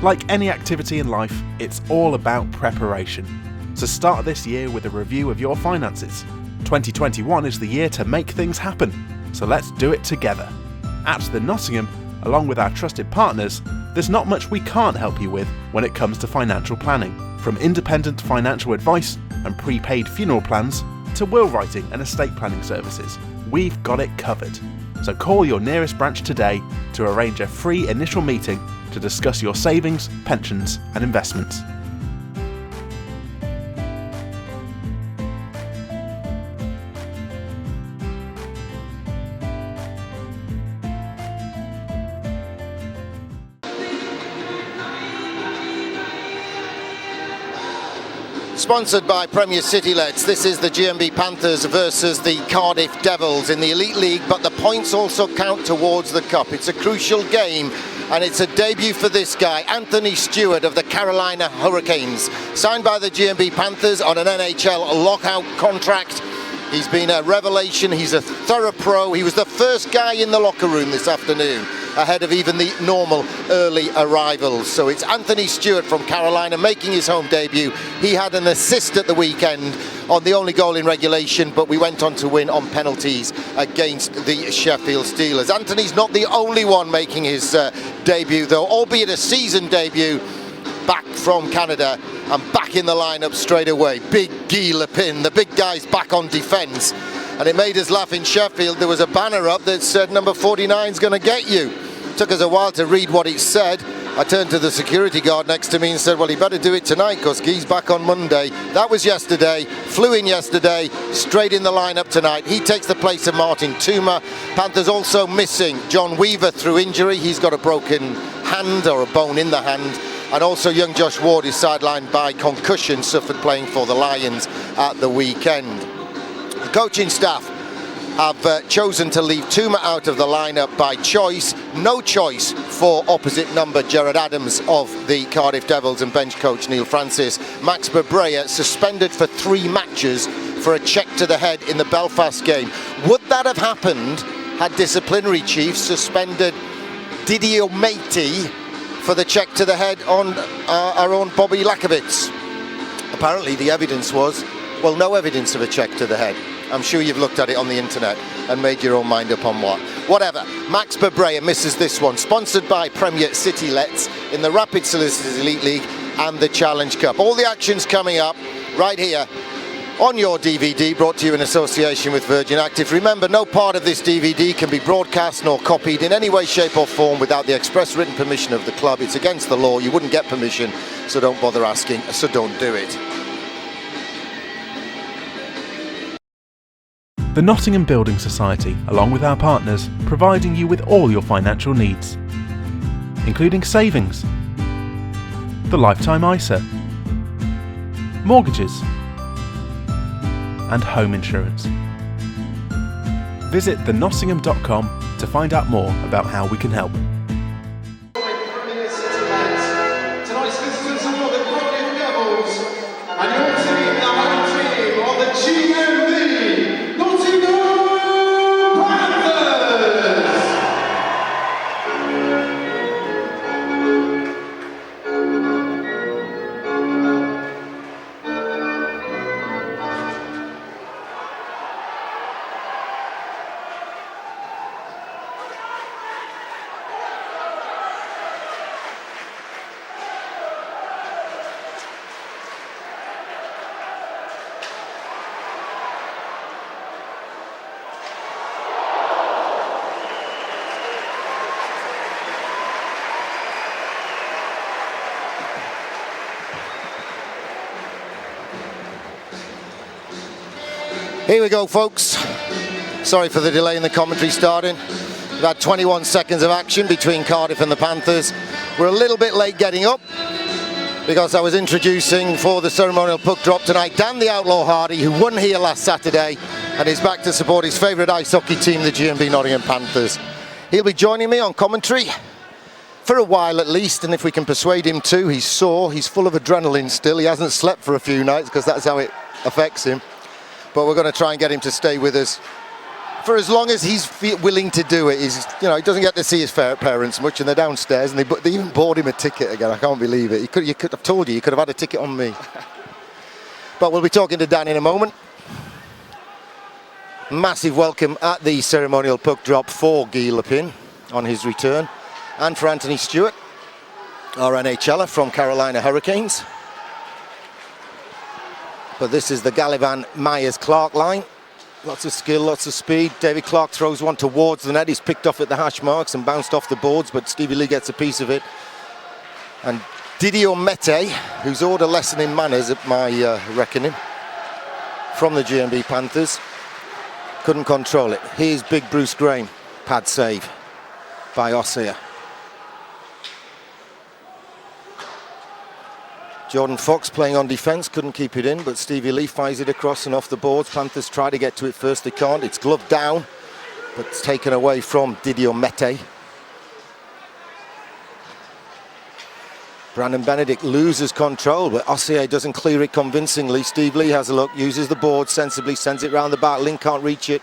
Like any activity in life, it's all about preparation. So start this year with a review of your finances. 2021 is the year to make things happen, so let's do it together. At the Nottingham, along with our trusted partners, there's not much we can't help you with when it comes to financial planning. From independent financial advice and prepaid funeral plans to will writing and estate planning services, we've got it covered. So call your nearest branch today to arrange a free initial meeting to discuss your savings, pensions and investments. Sponsored by Premier City Lets, this is the GMB Panthers versus the Cardiff Devils in the Elite League, but the points also count towards the Cup. It's a crucial game, and it's a debut for this guy, Anthony Stewart of the Carolina Hurricanes. Signed by the GMB Panthers on an NHL lockout contract. He's been a revelation, he's a thorough pro. He was the first guy in the locker room this afternoon, ahead of even the normal early arrivals. So it's Anthony Stewart from Carolina making his home debut. He had an assist at the weekend on the only goal in regulation, but we went on to win on penalties against the Sheffield Steelers. Anthony's not the only one making his debut though, albeit a season debut, back from Canada and back in the lineup straight away. Big Guy Lepin, the big guy's back on defence. And it made us laugh in Sheffield. There was a banner up that said number 49's going to get you. Took us a while to read what it said. I turned to the security guard next to me and said, well, he better do it tonight because Guy's back on Monday. That was yesterday, flew in yesterday, straight in the lineup tonight. He takes the place of Martin Tuma. Panthers also missing John Weaver through injury. He's got a broken hand or a bone in the hand. And also young Josh Ward is sidelined by concussion, suffered playing for the Lions at the weekend. The coaching staff have chosen to leave Tuma out of the lineup by choice. No choice for opposite number Gerard Adams of the Cardiff Devils and bench coach Neil Francis. Max Babrea suspended for 3 matches for a check to the head in the Belfast game. Would that have happened had disciplinary chiefs suspended Didier Matey for the check to the head on our own Bobby Lakovitz? Apparently the evidence was, well, no evidence of a check to the head. I'm sure you've looked at it on the internet and made your own mind up on what. Whatever, Max Babrea misses this one. Sponsored by Premier City Lets in the Rapid Solicitors Elite League and the Challenge Cup. All the action's coming up right here on your DVD, brought to you in association with Virgin Active. Remember, no part of this DVD can be broadcast nor copied in any way, shape or form without the express written permission of the club. It's against the law. You wouldn't get permission, so don't bother asking, so don't do it. The Nottingham Building Society, along with our partners, providing you with all your financial needs, including savings, the lifetime ISA, mortgages, and home insurance. Visit thenottingham.com to find out more about how we can help. Tonight's visitors are the Cardiff Devils, and your team, the home team of the GMB Nottingham Panthers. Here we go, folks. Sorry for the delay in the commentary starting. We've had 21 seconds of action between Cardiff and the Panthers. We're a little bit late getting up because I was introducing for the ceremonial puck drop tonight Dan the Outlaw Hardy, who won here last Saturday and is back to support his favourite ice hockey team, the GMB Nottingham Panthers. He'll be joining me on commentary for a while at least, and if we can persuade him to. He's sore, he's full of adrenaline still. He hasn't slept for a few nights because that's how it affects him. But we're going to try and get him to stay with us for as long as he's willing to do it. He's, you know, he doesn't get to see his parents much, and they're downstairs, and they even bought him a ticket again. I can't believe it. I've told you, you could have had a ticket on me. But we'll be talking to Dan in a moment. Massive welcome at the ceremonial puck drop for Guy Lepin on his return, and for Anthony Stewart, our NHLer from Carolina Hurricanes. But this is the Gallivan-Myers-Clark line. Lots of skill, lots of speed. David Clark throws one towards the net. He's picked off at the hash marks and bounced off the boards, but Stevie Lee gets a piece of it. And Didier Mete, who's owed a lesson in manners at my reckoning, from the GMB Panthers, couldn't control it. Here's big Bruce Graham. Pad save by Ossia. Jordan Fox playing on defence, couldn't keep it in, but Stevie Lee fires it across and off the boards. Panthers try to get to it first, they can't. It's gloved down, but it's taken away from Didier Mete. Brandon Benedict loses control, but Ossia doesn't clear it convincingly. Steve Lee has a look, uses the board sensibly, sends it round the back. Link can't reach it.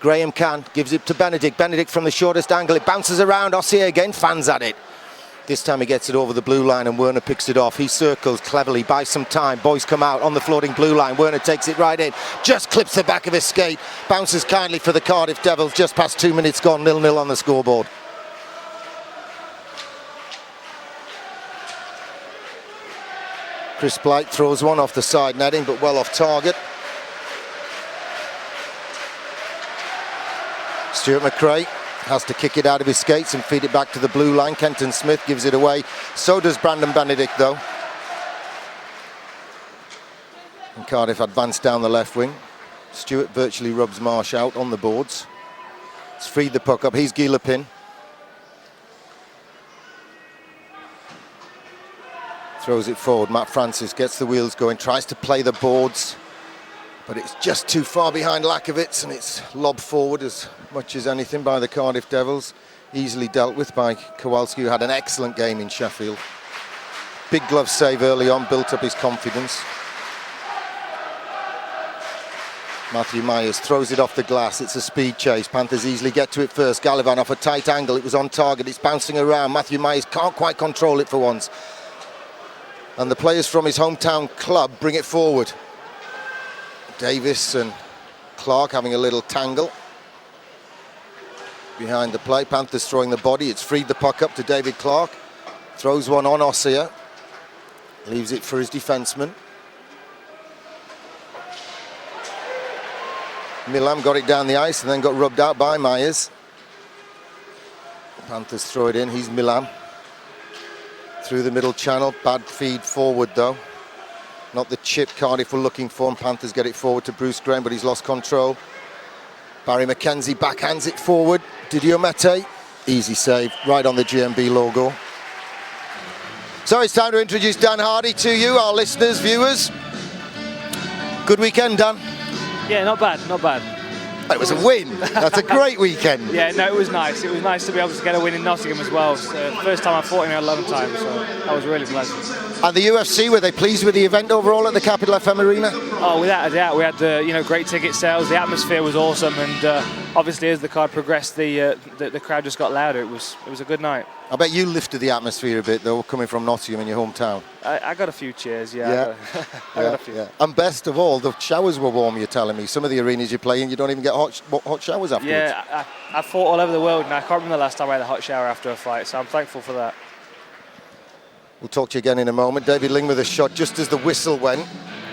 Graham can, gives it to Benedict. Benedict from the shortest angle, it bounces around. Ossia again fans at it. This time he gets it over the blue line and Werner picks it off. He circles cleverly, buys some time. Boys come out on the floating blue line. Werner takes it right in, just clips the back of his skate. Bounces kindly for the Cardiff Devils. Just past 2 minutes gone, 0-0 on the scoreboard. Chris Blight throws one off the side netting, but well off target. Stuart McRae has to kick it out of his skates and feed it back to the blue line. Kenton Smith gives it away. So does Brandon Benedict, though. And Cardiff advance down the left wing. Stewart virtually rubs Marsh out on the boards. It's freed the puck up. He's Guy Lepin. Throws it forward. Matt Francis gets the wheels going, tries to play the boards, but it's just too far behind Lakovitz, and it's lobbed forward as much as anything by the Cardiff Devils. Easily dealt with by Kowalski, who had an excellent game in Sheffield. Big glove save early on, built up his confidence. Matthew Myers throws it off the glass. It's a speed chase. Panthers easily get to it first. Gallivan off a tight angle. It was on target. It's bouncing around. Matthew Myers can't quite control it for once. And the players from his hometown club bring it forward. Davis and Clark having a little tangle behind the play. Panthers throwing the body. It's freed the puck up to David Clark. Throws one on Ossia. Leaves it for his defenseman. Milam got it down the ice and then got rubbed out by Myers. Panthers throw it in. He's Milam. Through the middle channel. Bad feed forward, though. Not the chip Cardiff were looking for, and Panthers get it forward to Bruce Graham, but he's lost control. Barry McKenzie backhands it forward. Didier Mete, easy save, right on the GMB logo. So it's time to introduce Dan Hardy to you, our listeners, viewers. Good weekend, Dan. Yeah, not bad, not bad. It was a win. That's a great weekend. Yeah, no, it was nice. It was nice to be able to get a win in Nottingham as well. It's the first time I fought in a long time, so that was really pleasant. And the UFC, were they pleased with the event overall at the Capital FM Arena? Oh, without a doubt. We had great ticket sales. The atmosphere was awesome, and obviously as the card progressed, the crowd just got louder. It was a good night. I bet you lifted the atmosphere a bit, though, coming from Nottingham in your hometown. I got a few cheers, yeah. I got a few. Yeah. And best of all, the showers were warm, you're telling me. Some of the arenas you play in, you don't even get hot showers afterwards. Yeah, I fought all over the world, and I can't remember the last time I had a hot shower after a fight, so I'm thankful for that. We'll talk to you again in a moment. David Ling with a shot just as the whistle went.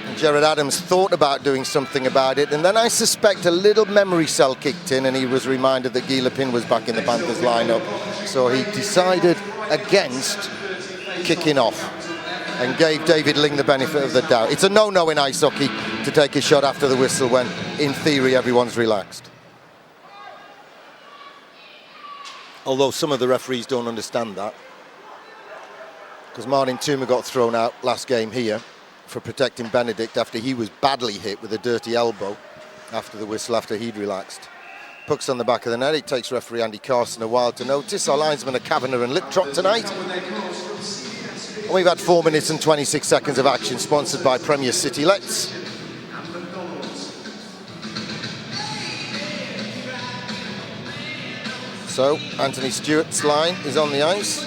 And Gerard Adams thought about doing something about it, and then I suspect a little memory cell kicked in, and he was reminded that Guy Lepin was back in the Panthers lineup. So he decided against kicking off and gave David Ling the benefit of the doubt. It's a no-no in ice hockey to take a shot after the whistle when, in theory, everyone's relaxed. Although some of the referees don't understand that, because Martin Tuma got thrown out last game here for protecting Benedict after he was badly hit with a dirty elbow after the whistle, after he'd relaxed. Puck's on the back of the net. It takes referee Andy Carson a while to notice. Our linesmen are Kavanagh and Liptrot tonight. And we've had 4 minutes and 26 seconds of action, sponsored by Premier City Let's. So Anthony Stewart's line is on the ice.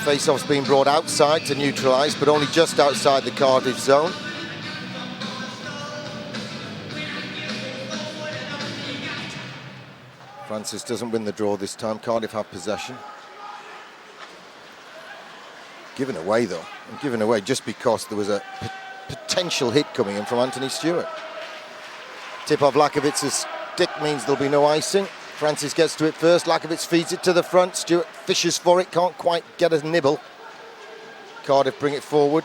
Face-off's been brought outside to neutralise, but only just outside the Cardiff zone. Francis doesn't win the draw this time. Cardiff have possession. Given away though, and given away just because there was a potential hit coming in from Anthony Stewart. Tip of Lakovitz's stick means there'll be no icing. Francis gets to it first. Lakovitz feeds it to the front. Stewart fishes for it, can't quite get a nibble. Cardiff bring it forward.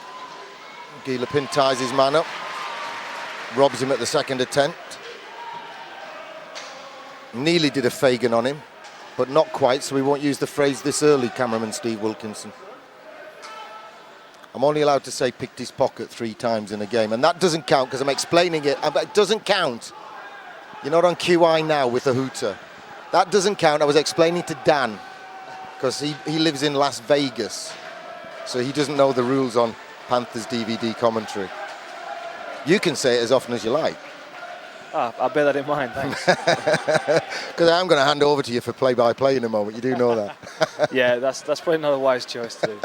Guy Lepin ties his man up, robs him at the second attempt. Nearly did a Fagan on him, but not quite, so we won't use the phrase this early, cameraman Steve Wilkinson. I'm only allowed to say picked his pocket 3 times in a game, and that doesn't count because I'm explaining it. It doesn't count. You're not on QI now with a hooter. That doesn't count. I was explaining to Dan because he lives in Las Vegas, so he doesn't know the rules on Panthers DVD commentary. You can say it as often as you like. Oh, I'll bear that in mind, thanks. Because I'm going to hand over to you for play-by-play in a moment. You do know that. Yeah, that's probably not a wise choice to do.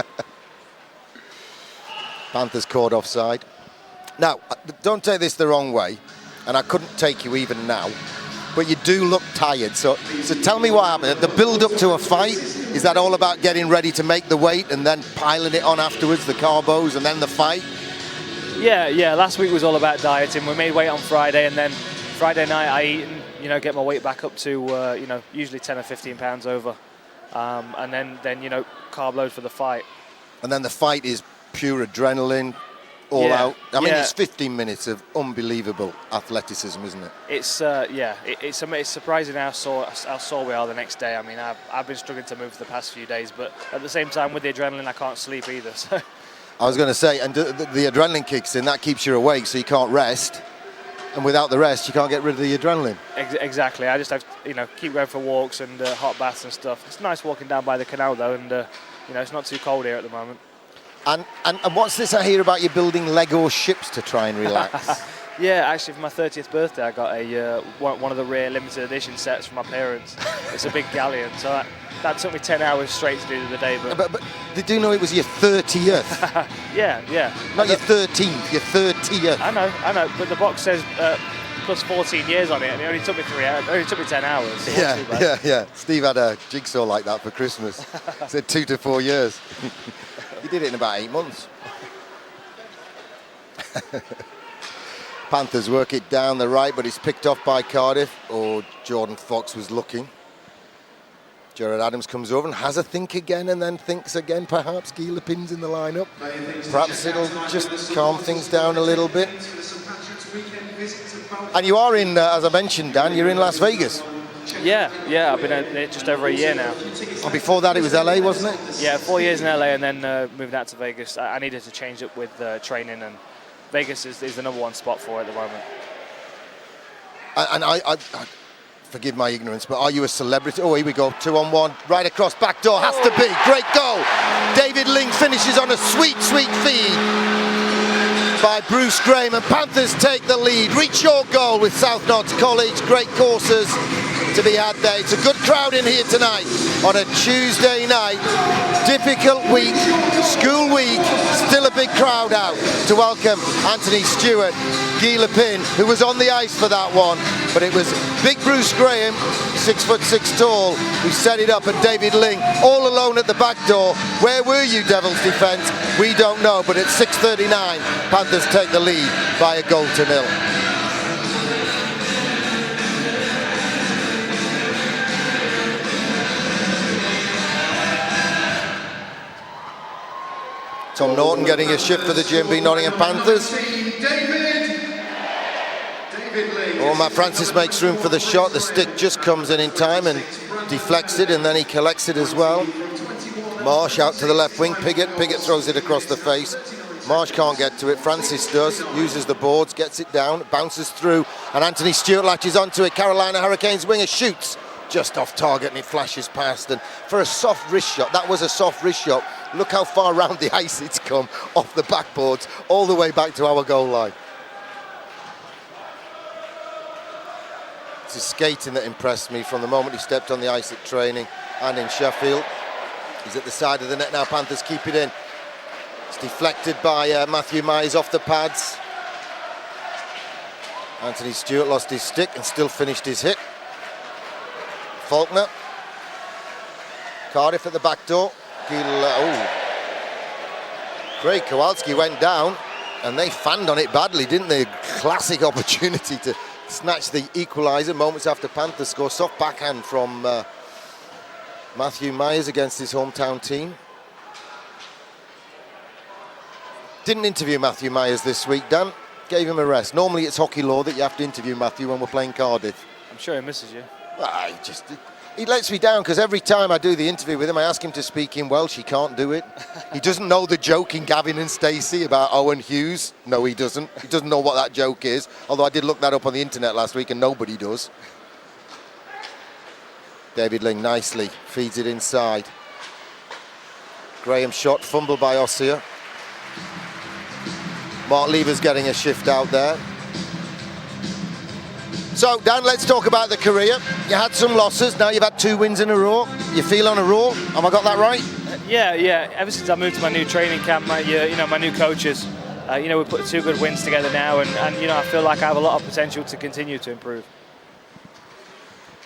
Panthers caught offside. Now, don't take this the wrong way, and I couldn't take you even now, but you do look tired. So tell me what happened. The build-up to a fight, is that all about getting ready to make the weight and then piling it on afterwards, the carbos, and then the fight? Yeah. Last week was all about dieting. We made weight on Friday, and then Friday night I eat and get my weight back up to usually 10 or 15 pounds over, and then carb load for the fight. And then the fight is pure adrenaline, all out. I mean, it's 15 minutes of unbelievable athleticism, isn't it? It's surprising how sore we are the next day. I mean, I've been struggling to move for the past few days, but at the same time with the adrenaline, I can't sleep either. So. I was going to say, and the adrenaline kicks in, that keeps you awake, so you can't rest. And without the rest, you can't get rid of the adrenaline. Exactly. I just have to, keep going for walks and hot baths and stuff. It's nice walking down by the canal though, and it's not too cold here at the moment. And what's this I hear about you building Lego ships to try and relax? Yeah, actually for my 30th birthday, I got a one of the rare limited edition sets from my parents. It's a big galleon, so that took me 10 hours straight to do the other day. But they do know it was your 30th. Yeah. Not your 13th, your 30th. I know, but the box says plus 14 years on it, and it only took me 3 hours. It only took me 10 hours. So yeah. Steve had a jigsaw like that for Christmas. It said 2 to 4 years. He did it in about 8 months. Panthers work it down the right, but it's picked off by Cardiff. Jordan Fox was looking. Jared Adams comes over and has a think again, and then thinks again, perhaps. Guy Lepin's in the lineup. Perhaps it'll just calm things down a little bit. And you are in, as I mentioned, Dan, you're in Las Vegas. Yeah, I've been there just over a year now. And before that it was LA, wasn't it? Yeah, 4 years in LA and then moved out to Vegas. I needed to change up with training, and Vegas is the number one spot for it at the moment. And I forgive my ignorance, but are you a celebrity? Oh, here we go, 2-on-1, right across, back door, has to be, great goal. David Ling finishes on a sweet feed by Bruce Graham, and Panthers take the lead. Reach your goal with South Notts College, great courses to be had there. It's a good crowd in here tonight on a Tuesday night. Difficult week, school week, still a big crowd out to welcome Anthony Stewart, Guy Lepin, who was on the ice for that one, but it was big Bruce Graham, 6'6" tall, who set it up, and David Ling all alone at the back door. Where were you, Devils defence? We don't know, but at 6:39, Panthers take the lead by 1-0. Tom Norton getting a shift for the GMB Nottingham Panthers. Matt Francis makes room for the shot. The stick just comes in time and deflects it, and then he collects it as well. Marsh out to the left wing. Piggott throws it across the face. Marsh can't get to it. Francis does. Uses the boards, gets it down, bounces through, and Anthony Stewart latches onto it. Carolina Hurricanes winger shoots just off target, and it flashes past. And for a soft wrist shot, that was a soft wrist shot. Look how far around the ice it's come, off the backboards, all the way back to our goal line. It's his skating that impressed me from the moment he stepped on the ice at training and in Sheffield. He's at the side of the net now. Panthers keep it in. It's deflected by Matthew Myers off the pads. Anthony Stewart lost his stick and still finished his hit. Faulkner. Cardiff at the back door. Craig Kowalski went down and they fanned on it badly, didn't they? Classic opportunity to snatch the equaliser moments after Panthers score. Soft backhand from Matthew Myers against his hometown team. Didn't interview Matthew Myers this week, Dan. Gave him a rest. Normally it's hockey law that you have to interview Matthew when we're playing Cardiff. I'm sure he misses you. Well, he lets me down because every time I do the interview with him, I ask him to speak in Welsh. He can't do it. He doesn't know the joke in Gavin and Stacey about Owen Hughes. No, he doesn't. He doesn't know what that joke is. Although I did look that up on the internet last week and nobody does. David Ling nicely feeds it inside. Graham shot, fumbled by Ossia. Mark Lever's getting a shift out there. So, Dan, let's talk about the career. You had some losses, now you've had 2 wins in a row. You feel on a roll, have I got that right? Yeah. Ever since I moved to my new training camp, my new coaches, we put 2 good wins together now, and I feel like I have a lot of potential to continue to improve.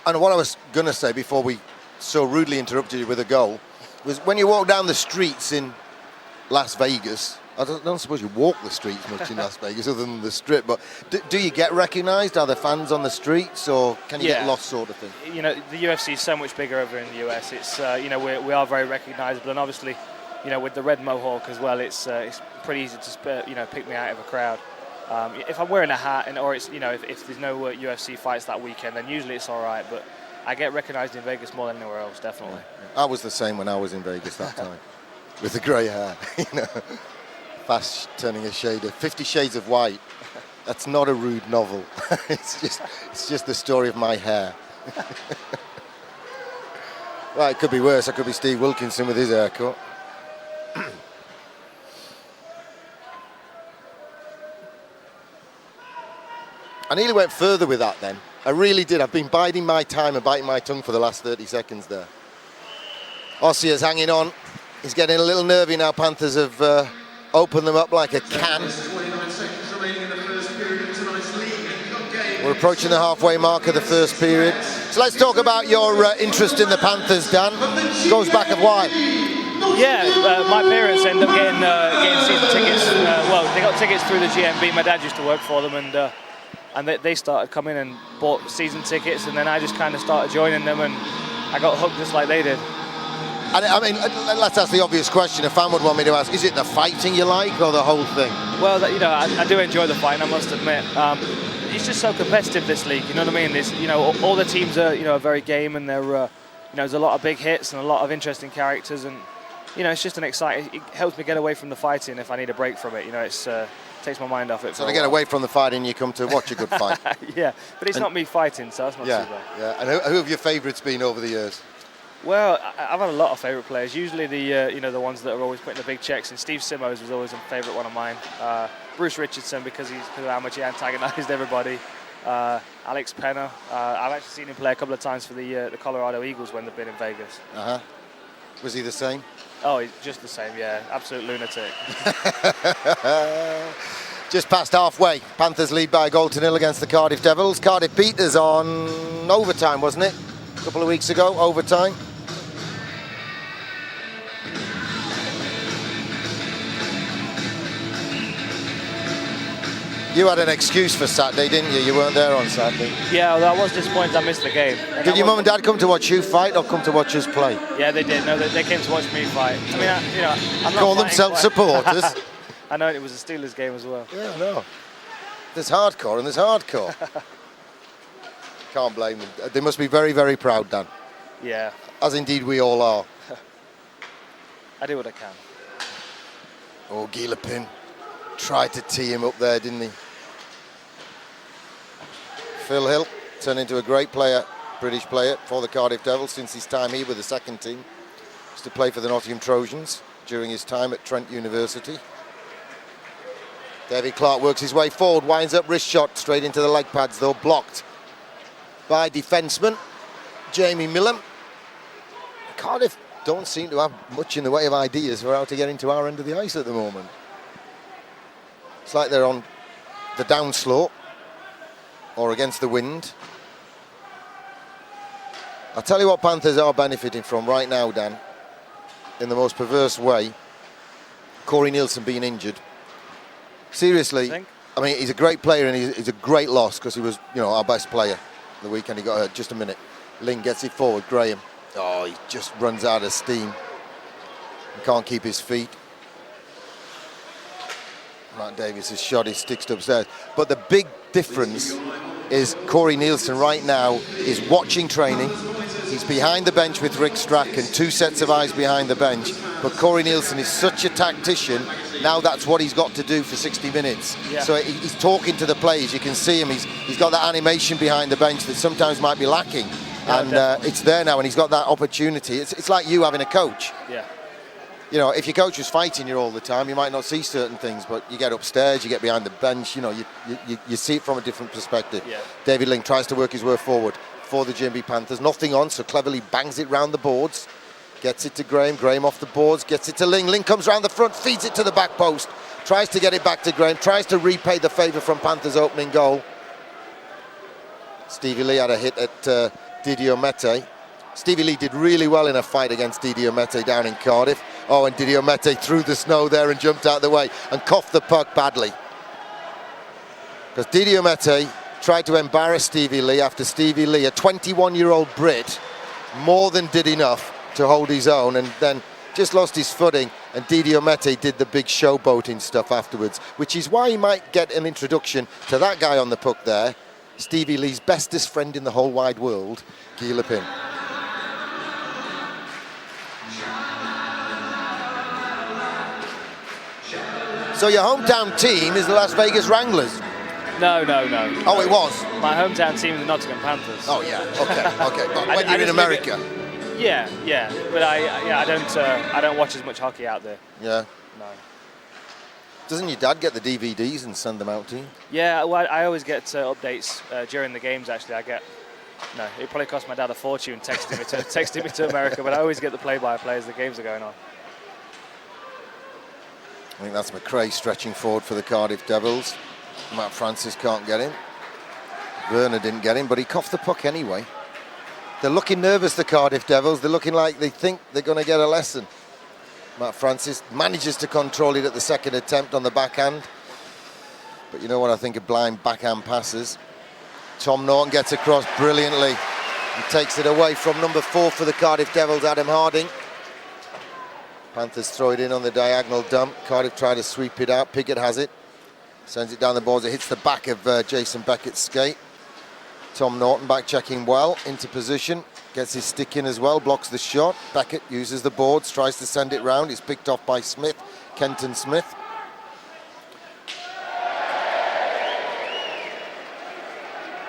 And what I was going to say before we so rudely interrupted you with a goal was when you walk down the streets in Las Vegas, I don't suppose you walk the streets much in Las Vegas other than the strip, but do you get recognised? Are there fans on the streets, or can you get lost sort of thing? The UFC is so much bigger over in the US. It's we are very recognisable, and obviously, with the red mohawk as well, it's pretty easy to pick me out of a crowd. If I'm wearing a hat, or it's if there's no UFC fights that weekend, then usually it's all right. But I get recognised in Vegas more than anywhere else, definitely. I was the same when I was in Vegas that time, with the grey hair. Fast turning a shade of 50 Shades of White. That's not a rude novel. it's just the story of my hair. Well, it could be worse. I could be Steve Wilkinson with his haircut. I nearly went further with that then. I really did. I've been biding my time and biting my tongue for the last 30 seconds there. Ossia's hanging on. He's getting a little nervy now. Panthers have opened them up like a can. We're approaching the halfway mark of the first period. So let's talk about your interest in the Panthers, Dan. Goes back a while. Yeah, my parents ended up getting season tickets. They got tickets through the GMB. My dad used to work for them, and they started coming and bought season tickets, and then I just kind of started joining them, and I got hooked just like they did. And I mean, let's ask the obvious question a fan would want me to ask. Is it the fighting you like or the whole thing? Well, I do enjoy the fighting, I must admit. It's just so competitive, this league, you know what I mean? This, all the teams are, very game, and there's a lot of big hits and a lot of interesting characters, and, it's just an exciting, it helps me get away from the fighting if I need a break from it, takes my mind off it. So to get away from the fighting, you come to watch a good fight. Yeah, but it's not me fighting, so that's not too bad. Yeah, and who have your favourites been over the years? Well, I've had a lot of favourite players. Usually the ones that are always putting the big checks. And Steve Simmons was always a favourite one of mine. Bruce Richardson because of how much he antagonised everybody. Alex Penner. I've actually seen him play a couple of times for the Colorado Eagles when they've been in Vegas. Was he the same? Oh, he's just the same. Yeah, absolute lunatic. Just past halfway. Panthers lead by a goal to 0 against the Cardiff Devils. Cardiff beat us on overtime, wasn't it? A couple of weeks ago, overtime. You had an excuse for Saturday, didn't you? You weren't there on Saturday. Yeah, well, I was disappointed I missed the game. Did your mum and dad come to watch you fight or come to watch us play? Yeah, they did. No, they came to watch me fight. I mean, I'm not call themselves supporters. I know it was a Steelers game as well. Yeah, I know. There's hardcore and there's hardcore. Can't blame them. They must be very, very proud, Dan. Yeah. As indeed we all are. I do what I can. Oh, Gilapin tried to tee him up there, didn't he? Phil Hill turned into a great player, British player for the Cardiff Devils since his time here with the second team. Used to play for the Nottingham Trojans during his time at Trent University. David Clark works his way forward, winds up, wrist shot straight into the leg pads though, blocked by defenceman Jamie Millam. Cardiff don't seem to have much in the way of ideas for how to get into our end of the ice at the moment. It's like they're on the downslope or against the wind. I'll tell you what Panthers are benefiting from right now, Dan, in the most perverse way. Corey Nielsen being injured. Seriously, I mean, he's a great player and he's a great loss because he was, you know, our best player the weekend. He got hurt. Just a minute. Ling gets it forward. Graham. Oh, he just runs out of steam. He can't keep his feet. Matt Davis has shot his sticks upstairs. But the big difference is Corey Nielsen right now is watching training. He's behind the bench with Rick Strachan, 2 sets of eyes behind the bench. But Corey Nielsen is such a tactician. Now that's what he's got to do for 60 minutes. Yeah. So he's talking to the players. You can see him. He's got that animation behind the bench that sometimes might be lacking. Yeah, and it's there now, and he's got that opportunity. It's like you having a coach. Yeah. You know, if your coach was fighting you all the time, you might not see certain things, but you get upstairs, you get behind the bench, you know, you see it from a different perspective. Yeah. David Ling tries to work his way forward for the GMB Panthers. Nothing on, so cleverly bangs it round the boards. Gets it to Graham. Graham off the boards, gets it to Ling. Ling comes round the front, feeds it to the back post. Tries to get it back to Graham. Tries to repay the favour from Panthers' opening goal. Stevie Lee had a hit at Didier Mete. Stevie Lee did really well in a fight against Didier Mete down in Cardiff. Oh, and Didier Mete threw the snow there and jumped out of the way and coughed the puck badly. Because Didier Mete tried to embarrass Stevie Lee after Stevie Lee, a 21-year-old Brit, more than did enough to hold his own, and then just lost his footing, and Didier Mete did the big showboating stuff afterwards, which is why he might get an introduction to that guy on the puck there, Stevie Lee's bestest friend in the whole wide world, Guy Lepin. So your hometown team is the Las Vegas Wranglers? No. Oh, it was? My hometown team is the Nottingham Panthers. Oh, yeah, okay. But when you're in America? Yeah, but I don't watch as much hockey out there. Yeah. No. Doesn't your dad get the DVDs and send them out to you? Yeah, well, I always get updates during the games. Actually, it probably cost my dad a fortune texting me to America, but I always get the play-by-play as the games are going on. I think that's McRae stretching forward for the Cardiff Devils. Matt Francis can't get him. Werner didn't get him, but he coughed the puck anyway. They're looking nervous, the Cardiff Devils. They're looking like they think they're going to get a lesson. Matt Francis manages to control it at the second attempt on the backhand. But you know what I think of blind backhand passes. Tom Norton gets across brilliantly and takes it away from number 4 for the Cardiff Devils, Adam Harding. Panthers throw it in on the diagonal dump. Cardiff try to sweep it out. Pickett has it. Sends it down the boards. It hits the back of Jason Beckett's skate. Tom Norton back checking well into position. Gets his stick in as well. Blocks the shot. Beckett uses the boards. Tries to send it round. It's picked off by Smith. Kenton Smith.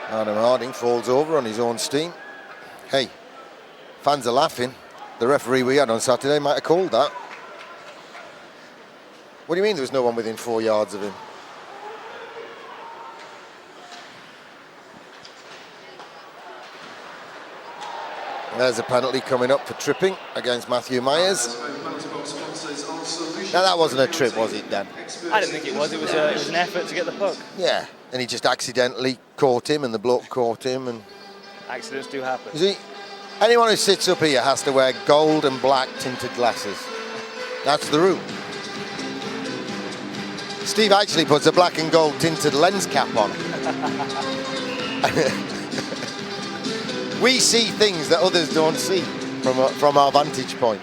Adam Harding falls over on his own steam. Hey, fans are laughing. The referee we had on Saturday might have called that. What do you mean there was no one within 4 yards of him? There's a penalty coming up for tripping against Matthew Myers. Now that wasn't a trip, was it, Dan? I didn't think it was. It was an effort to get the puck. Yeah, and he just accidentally caught him, and the bloke caught him, and accidents do happen. You see, anyone who sits up here has to wear gold and black tinted glasses. That's the rule. Steve actually puts a black and gold tinted lens cap on. We see things that others don't see from our vantage point.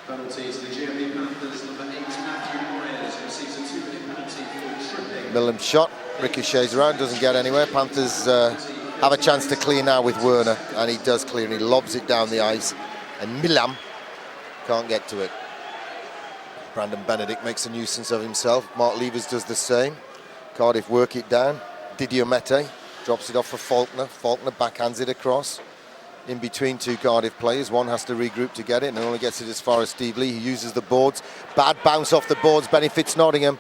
Penalties for the GMB Panthers, number 8, Matthew Myers, receives a 2-minute penalty for tripping. Millam shot, ricochets around, doesn't get anywhere. Panthers have a chance to clear now with Werner, and he does clear, and he lobs it down the ice, and Millam can't get to it. Brandon Benedict makes a nuisance of himself. Mark Levers does the same. Cardiff work it down. Didier Mete drops it off for Faulkner. Faulkner backhands it across. In between 2 Cardiff players. One has to regroup to get it and only gets it as far as Steve Lee. He uses the boards. Bad bounce off the boards, benefits Nottingham.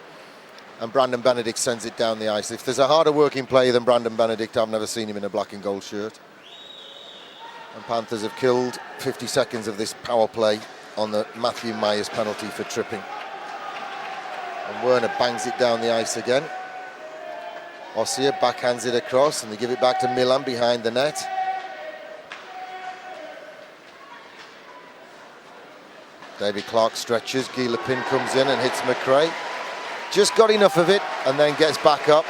and Brandon Benedict sends it down the ice. If there's a harder working player than Brandon Benedict, I've never seen him in a black and gold shirt. And Panthers have killed 50 seconds of this power play on the Matthew Myers penalty for tripping. And Werner bangs it down the ice again. Ossia backhands it across, and they give it back to Milan behind the net. David Clark stretches, Guy Lepin comes in and hits McRae. Just got enough of it, and then gets back up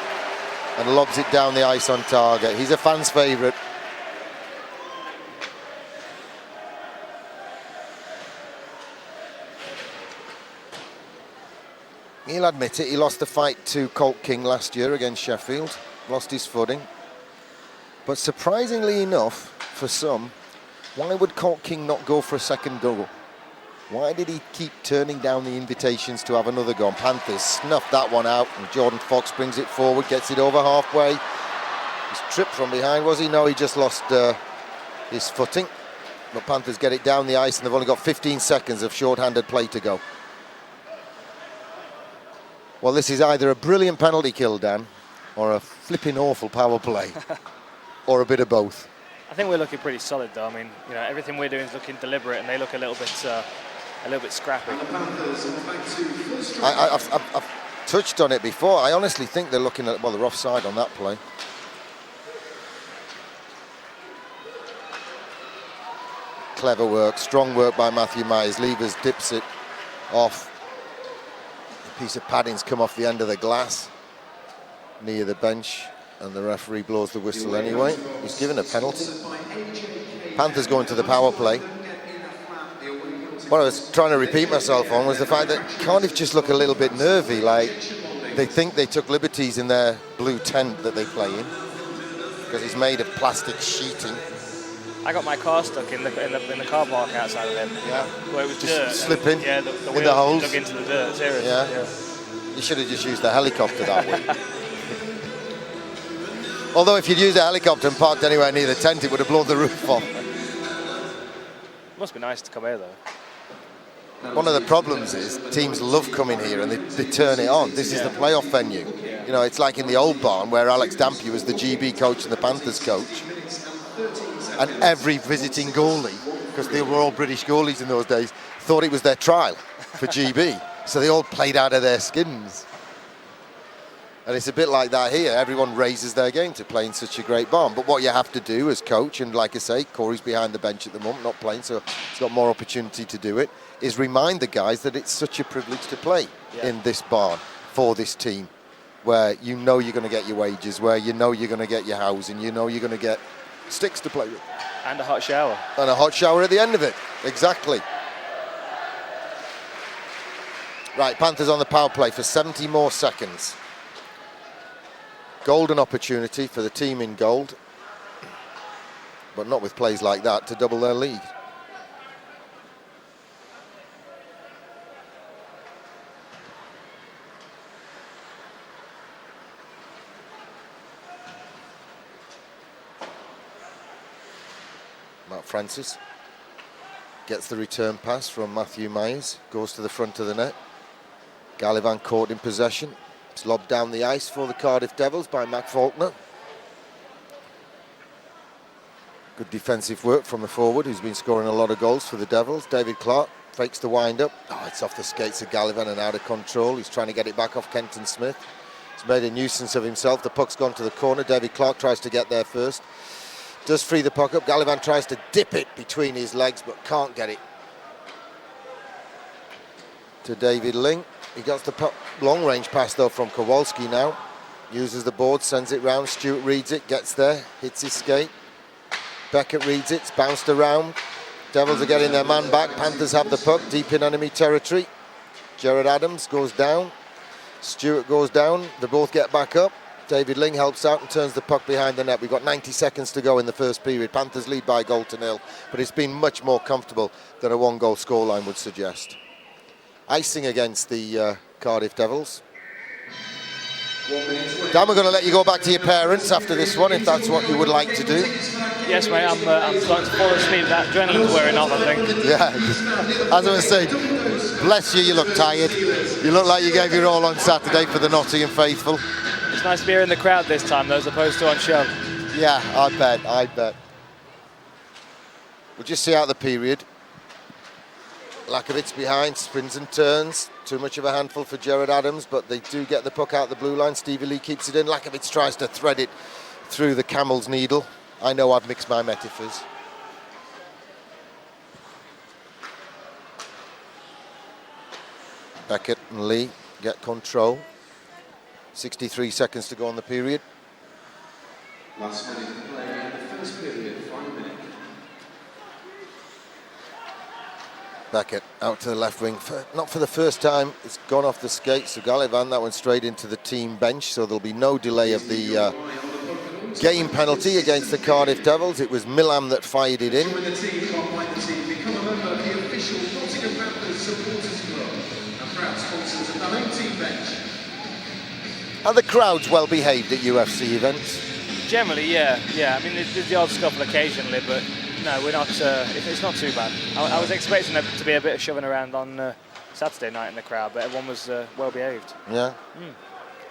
and lobs it down the ice on target. He's a fan's favourite. He'll admit it, he lost the fight to Colt King last year against Sheffield, lost his footing. But surprisingly enough, for some, why would Colt King not go for a second goal? Why did he keep turning down the invitations to have another go? And Panthers snuffed that one out, and Jordan Fox brings it forward, gets it over halfway. He's tripped from behind, was he? No, he just lost his footing. But Panthers get it down the ice, and they've only got 15 seconds of short-handed play to go. Well, this is either a brilliant penalty kill, Dan, or a flipping awful power play, or a bit of both. I think we're looking pretty solid, though. I mean, you know, everything we're doing is looking deliberate, and they look a little bit scrappy. I've touched on it before. I honestly think they're looking at, well, they're offside on that play. Clever work, strong work by Matthew Myers. Levers dips it off. Piece of padding's come off the end of the glass near the bench, and the referee blows the whistle anyway. He's given a penalty. Panthers going to the power play. What I was trying to repeat myself on was the fact that Cardiff just look a little bit nervy, like they think they took liberties in their blue tent that they play in, because it's made of plastic sheeting. I got my car stuck in the car park outside of him. Yeah. Where it was just dirt. Slipping. Yeah, the in wheel the holes. dug into the dirt. Seriously. Yeah. You should have just used the helicopter that way. Although if you'd used a helicopter and parked anywhere near the tent, it would have blown the roof off. Must be nice to come here, though. One of the problems is teams love coming here and they turn it on. This is the playoff venue. You know, it's like in the old barn where Alex Dampier was the GB coach and the Panthers coach. And every visiting goalie, because they were all British goalies in those days, thought it was their trial for GB. So they all played out of their skins. And it's a bit like that here. Everyone raises their game to play in such a great barn. But what you have to do as coach, and like I say, Corey's behind the bench at the moment, not playing, so he's got more opportunity to do it, is remind the guys that it's such a privilege to play in this barn for this team, where you know you're going to get your wages, where you know you're going to get your housing, you know you're going to get sticks to play with. And a hot shower. And a hot shower at the end of it, exactly. Right, Panthers on the power play for 70 more seconds. Golden opportunity for the team in gold, but not with plays like that to double their lead. Matt Francis gets the return pass from Matthew Myers, goes to the front of the net. Gallivan caught in possession. It's lobbed down the ice for the Cardiff Devils by Matt Faulkner. Good defensive work from the forward, who's been scoring a lot of goals for the Devils. David Clark fakes the wind-up. Oh, it's off the skates of Gallivan and out of control. He's trying to get it back off Kenton Smith. He's made a nuisance of himself. The puck's gone to the corner. David Clark tries to get there first. Does free the puck up. Gallivan tries to dip it between his legs, but can't get it. To David Ling. He got the long range pass though from Kowalski now. Uses the board, sends it round. Stewart reads it, gets there, hits his skate. Beckett reads it, it's bounced around. Devils are getting their man back. Panthers have the puck deep in enemy territory. Jared Adams goes down. Stewart goes down. They both get back up. David Ling helps out and turns the puck behind the net. We've got 90 seconds to go in the first period. Panthers lead by a goal to nil, but it's been much more comfortable than a one-goal scoreline would suggest. Icing against the Cardiff Devils. Dan, we're going to let you go back to your parents after this one, if that's what you would like to do. Yes, mate, I'm starting to fall asleep. That adrenaline's wearing off, I think. Yeah, as I was saying, bless you, you look tired. You look like you gave your all on Saturday for the Nottingham faithful. It's nice to be here in the crowd this time, though, as opposed to on show. Yeah, I bet. We'll just see out the period. Lakovic's behind, spins and turns. Too much of a handful for Gerard Adams, but they do get the puck out the blue line. Stevie Lee keeps it in. Lakovic tries to thread it through the camel's needle. I know I've mixed my metaphors. Beckett and Lee get control. 63 seconds to go on the period. Last minute of play in the first period, 5 minutes. Beckett out to the left wing, not for the first time. It's gone off the skates, so Gallivan, that went straight into the team bench, so there'll be no delay of the game penalty against the Cardiff Devils. It was Milam that fired it in. Join the team, not like the team, become a member of the official Nottingham Panthers supporters club and proud sponsors of the home team bench. Are the crowds well behaved at UFC events? Generally, yeah. I mean, there's the odd scuffle occasionally, but no, we're not. It's not too bad. I was expecting there to be a bit of shoving around on Saturday night in the crowd, but everyone was well behaved. Yeah.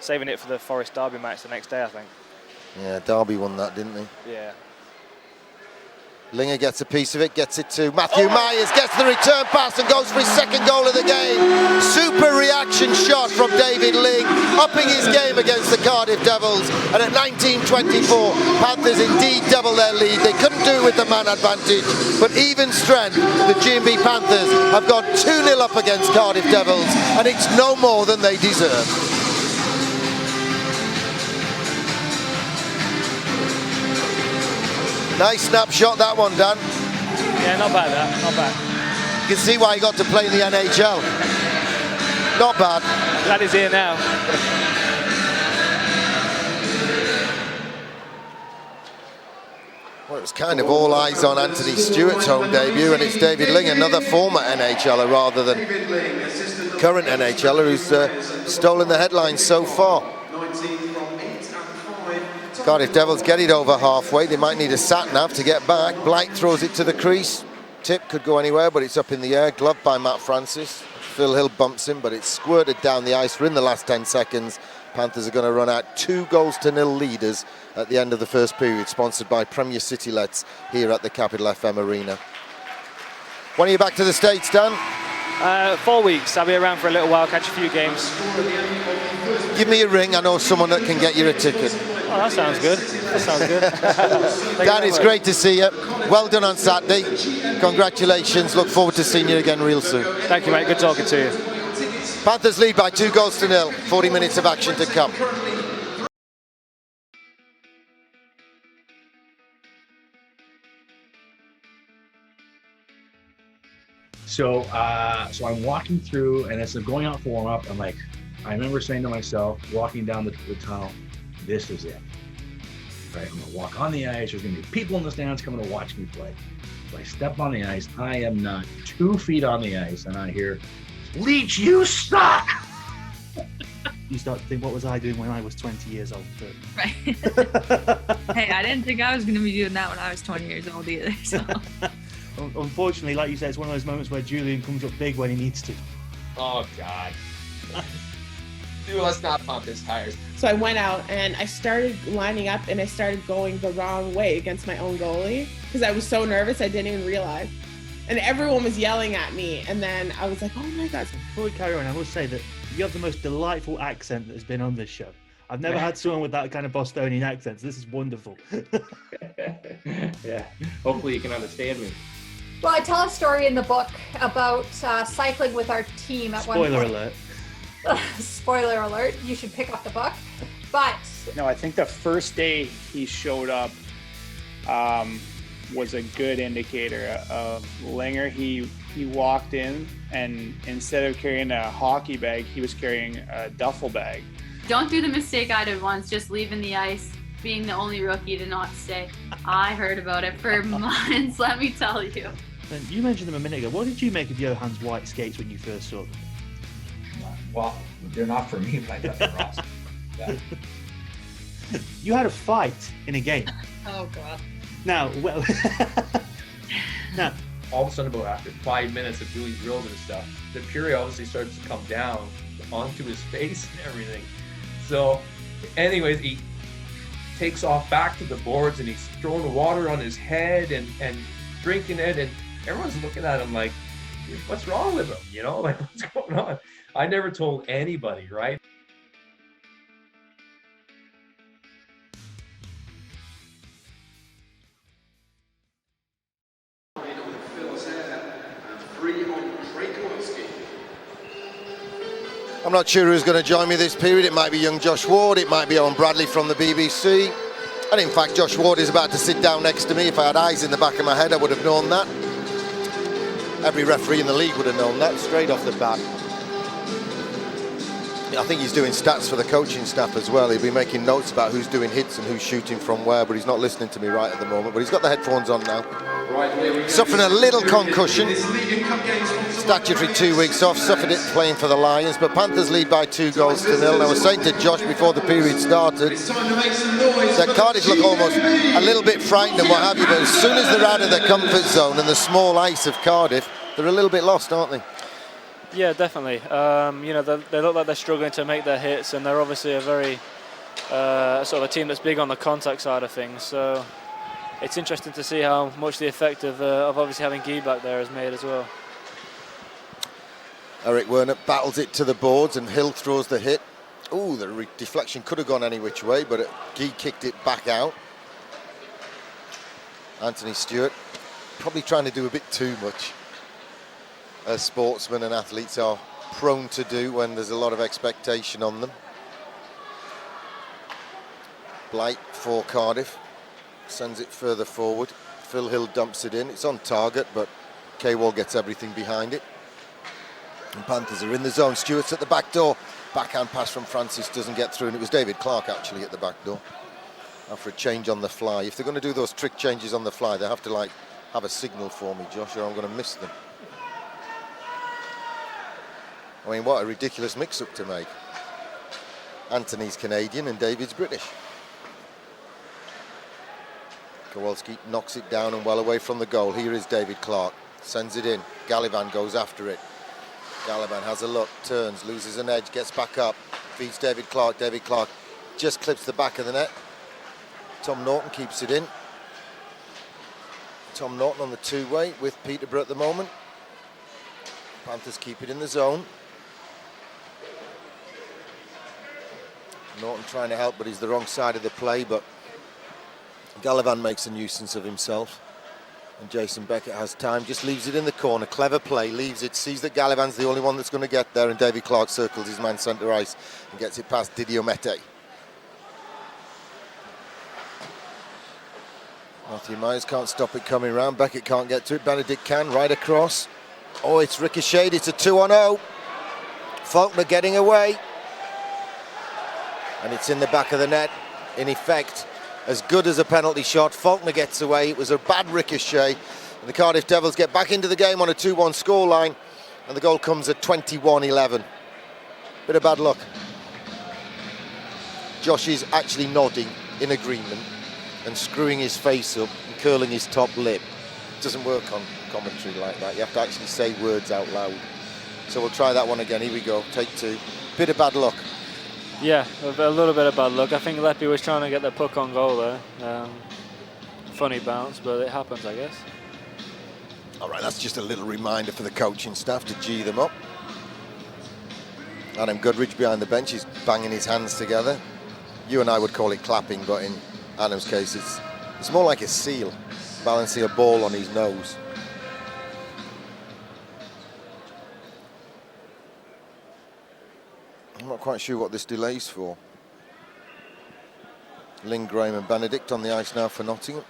Saving it for the Forest Derby match the next day, I think. Yeah, Derby won that, didn't they? Yeah. Linger gets a piece of it, gets it to Matthew Myers, gets the return pass and goes for his second goal of the game. Super reaction shot from David Ling, upping his game against the Cardiff Devils. And at 19:24, Panthers indeed double their lead. They couldn't do it with the man advantage, but even strength, the G&B Panthers have gone 2-0 up against Cardiff Devils, and it's no more than they deserve. Nice snapshot, that one, Dan. Yeah, not bad, not bad. You can see why he got to play in the EIHL. Not bad. I'm glad he's here now. Well, it was kind of all eyes on Anthony Stewart's home debut, and it's David Ling, another former NHLer rather than current NHLer, who's stolen the headlines so far. Cardiff Devils get it over halfway. They might need a sat-nav to get back. Blight throws it to the crease. Tip could go anywhere, but it's up in the air. Gloved by Matt Francis. Phil Hill bumps him, but it's squirted down the ice. We're in the last 10 seconds. Panthers are going to run out 2-0 leaders at the end of the first period, sponsored by Premier City Lets here at the Capital FM Arena. When are you back to the States, Dan? 4 weeks. I'll be around for a little while, catch a few games. Give me a ring. I know someone that can get you a ticket. Oh, that sounds good. That sounds good. Dan, it's great to see you. Well done on Saturday. Congratulations. Look forward to seeing you again real soon. Thank you, mate. Good talking to you. Panthers lead by 2-0. 40 minutes of action to come. So I'm walking through, and as I'm going out for warm up, I remember saying to myself, walking down the tunnel, this is it. Right, I'm gonna walk on the ice. There's gonna be people in the stands coming to watch me play. So I step on the ice. I am not 2 feet on the ice, and I hear, "Leach, you suck!" You start to think, what was I doing when I was 20 years old? Right. Hey, I didn't think I was going to be doing that when I was 20 years old either. So. Unfortunately, like you said, it's one of those moments where Julian comes up big when he needs to. Oh, God. Dude, let's not pump his tires. So I went out and I started lining up and I started going the wrong way against my own goalie because I was so nervous I didn't even realize. And everyone was yelling at me. And then I was like, oh my God. Before we carry on, I will say that you have the most delightful accent that has been on this show. I've never had someone with that kind of Bostonian accent. So this is wonderful. Yeah, hopefully you can understand me. Well, I tell a story in the book about cycling with our team at one point. Spoiler alert. Spoiler alert, you should pick up the book. But no, I think the first day he showed up was a good indicator of Linger. He walked in, and instead of carrying a hockey bag, he was carrying a duffel bag. Don't do the mistake I did once, just leaving the ice, being the only rookie to not stay. I heard about it for months, let me tell you. You mentioned them a minute ago. What did you make of Johan's white skates when you first saw them? Well, they're not for me, but I thought they were awesome. Yeah. You had a fight in a game. Oh, God. Now, well, now, all of a sudden, about after 5 minutes of doing drills and stuff, the puree obviously starts to come down onto his face and everything. So anyways, he takes off back to the boards and he's throwing water on his head and drinking it, and everyone's looking at him like, what's wrong with him? You know, like, what's going on? I never told anybody, right? I'm not sure who's going to join me this period. It might be young Josh Ward, it might be Owen Bradley from the BBC. And in fact, Josh Ward is about to sit down next to me. If I had eyes in the back of my head, I would have known that. Every referee in the league would have known that straight off the bat. I think he's doing stats for the coaching staff as well. He'll be making notes about who's doing hits and who's shooting from where, but he's not listening to me right at the moment. But he's got the headphones on now. Suffering a little concussion. Statutory 2 weeks off, suffered it playing for the Lions, but Panthers lead by 2-0. And I was saying to Josh before the period started that Cardiff look almost a little bit frightened and what have you, but as soon as they're out of their comfort zone and the small ice of Cardiff, they're a little bit lost, aren't they? Yeah, definitely. You know, they look like they're struggling to make their hits, and they're obviously a very sort of a team that's big on the contact side of things. So it's interesting to see how much the effect of obviously having Guy back there has made as well. Eric Werner battles it to the boards and Hill throws the hit. Ooh, the deflection could have gone any which way, but Guy kicked it back out. Anthony Stewart probably trying to do a bit too much, as sportsmen and athletes are prone to do when there's a lot of expectation on them. Blight for Cardiff, sends it further forward. Phil Hill dumps it in. It's on target, but K-Wall gets everything behind it. And Panthers are in the zone. Stewart's at the back door. Backhand pass from Francis doesn't get through, and it was David Clark actually at the back door. After a change on the fly. If they're going to do those trick changes on the fly, they have to have a signal for me, Josh, or I'm going to miss them. I mean, what a ridiculous mix-up to make. Anthony's Canadian and David's British. Kowalski knocks it down and well away from the goal. Here is David Clark. Sends it in. Gallivan goes after it. Gallivan has a look, turns, loses an edge, gets back up, feeds David Clark. David Clark just clips the back of the net. Tom Norton keeps it in. Tom Norton on the two-way with Peterborough at the moment. Panthers keep it in the zone. Norton trying to help, but he's the wrong side of the play, but Gallivan makes a nuisance of himself. And Jason Beckett has time, just leaves it in the corner. Clever play, leaves it, sees that Gallivan's the only one that's going to get there, and David Clark circles his man centre ice and gets it past Didier Mete. Matthew Myers can't stop it coming round. Beckett can't get to it. Benedict can, right across. Oh, it's ricocheted. It's a 2-on-0. Faulkner getting away. And it's in the back of the net. In effect, as good as a penalty shot. Faulkner gets away. It was a bad ricochet. And the Cardiff Devils get back into the game on a 2-1 scoreline. And the goal comes at 21-11. Bit of bad luck. Josh is actually nodding in agreement and screwing his face up and curling his top lip. It doesn't work on commentary like that. You have to actually say words out loud. So we'll try that one again. Here we go. Take two. Bit of bad luck. Yeah, a little bit of bad luck. I think Leppy was trying to get the puck on goal there. Funny bounce, but it happens, I guess. All right, that's just a little reminder for the coaching staff to G them up. Adam Goodrich behind the bench is banging his hands together. You and I would call it clapping, but in Adam's case, it's more like a seal balancing a ball on his nose. I'm not quite sure what this delay's for. Lynn, Graham and Benedict on the ice now for Nottingham.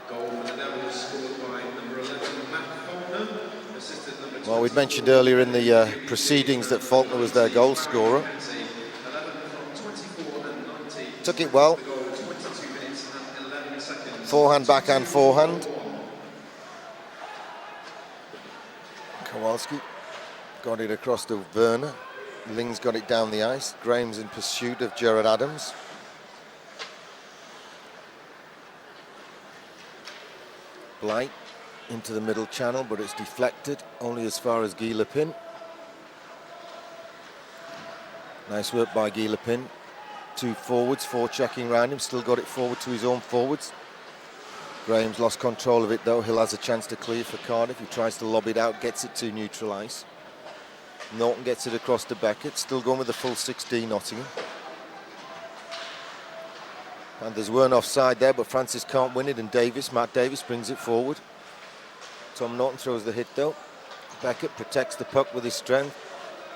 Goal for the Devils scored by number 11, Matt Faulkner. Assisted number 2. Well, we'd mentioned earlier in the proceedings that Faulkner was their goal scorer. 11 from 24 and 19. Took it well. 22 minutes and 11 seconds. Forehand, backhand, forehand. Kowalski got it across to Werner. Ling's got it down the ice. Graham's in pursuit of Gerard Adams. Blight into the middle channel, but it's deflected only as far as Guy Lepin. Nice work by Guy Lepin. 2 forwards, 4 checking round him, still got it forward to his own forwards. Graham's lost control of it though. Hill has a chance to clear for Cardiff. He tries to lob it out, gets it to neutral ice. Norton gets it across to Beckett, still going with the full 16 Nottingham. Panthers weren't offside there, but Francis can't win it, and Matt Davis brings it forward. Tom Norton throws the hit though. Beckett protects the puck with his strength.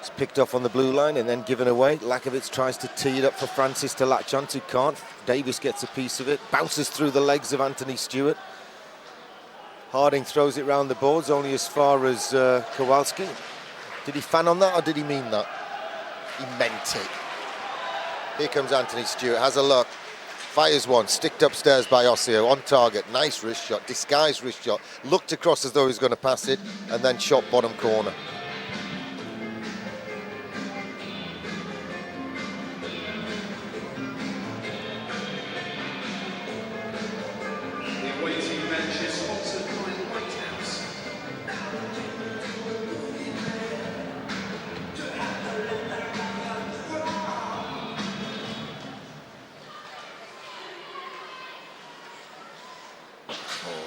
It's picked off on the blue line and then given away. Lakovitz tries to tee it up for Francis to latch onto, can't. Davis gets a piece of it, bounces through the legs of Anthony Stewart. Harding throws it round the boards, only as far as Kowalski. Did he fan on that or did he mean that? He meant it. Here comes Anthony Stewart, has a look. Fires one, sticked upstairs by Osseo, on target, nice wrist shot, disguised wrist shot. Looked across as though he was going to pass it and then shot bottom corner.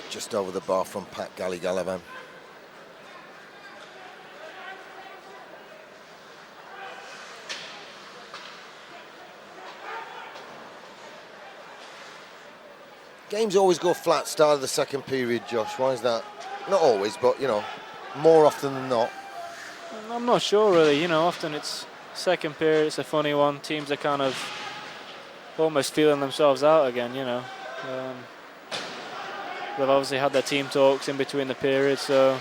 Just over the bar from Pat Gallagalavan. Games always go flat start of the second period, Josh. Why is that? Not always, but you know, more often than not. I'm not sure really, you know, often it's second period, it's a funny one. Teams are kind of almost feeling themselves out again, you know. They've obviously had their team talks in between the periods, so.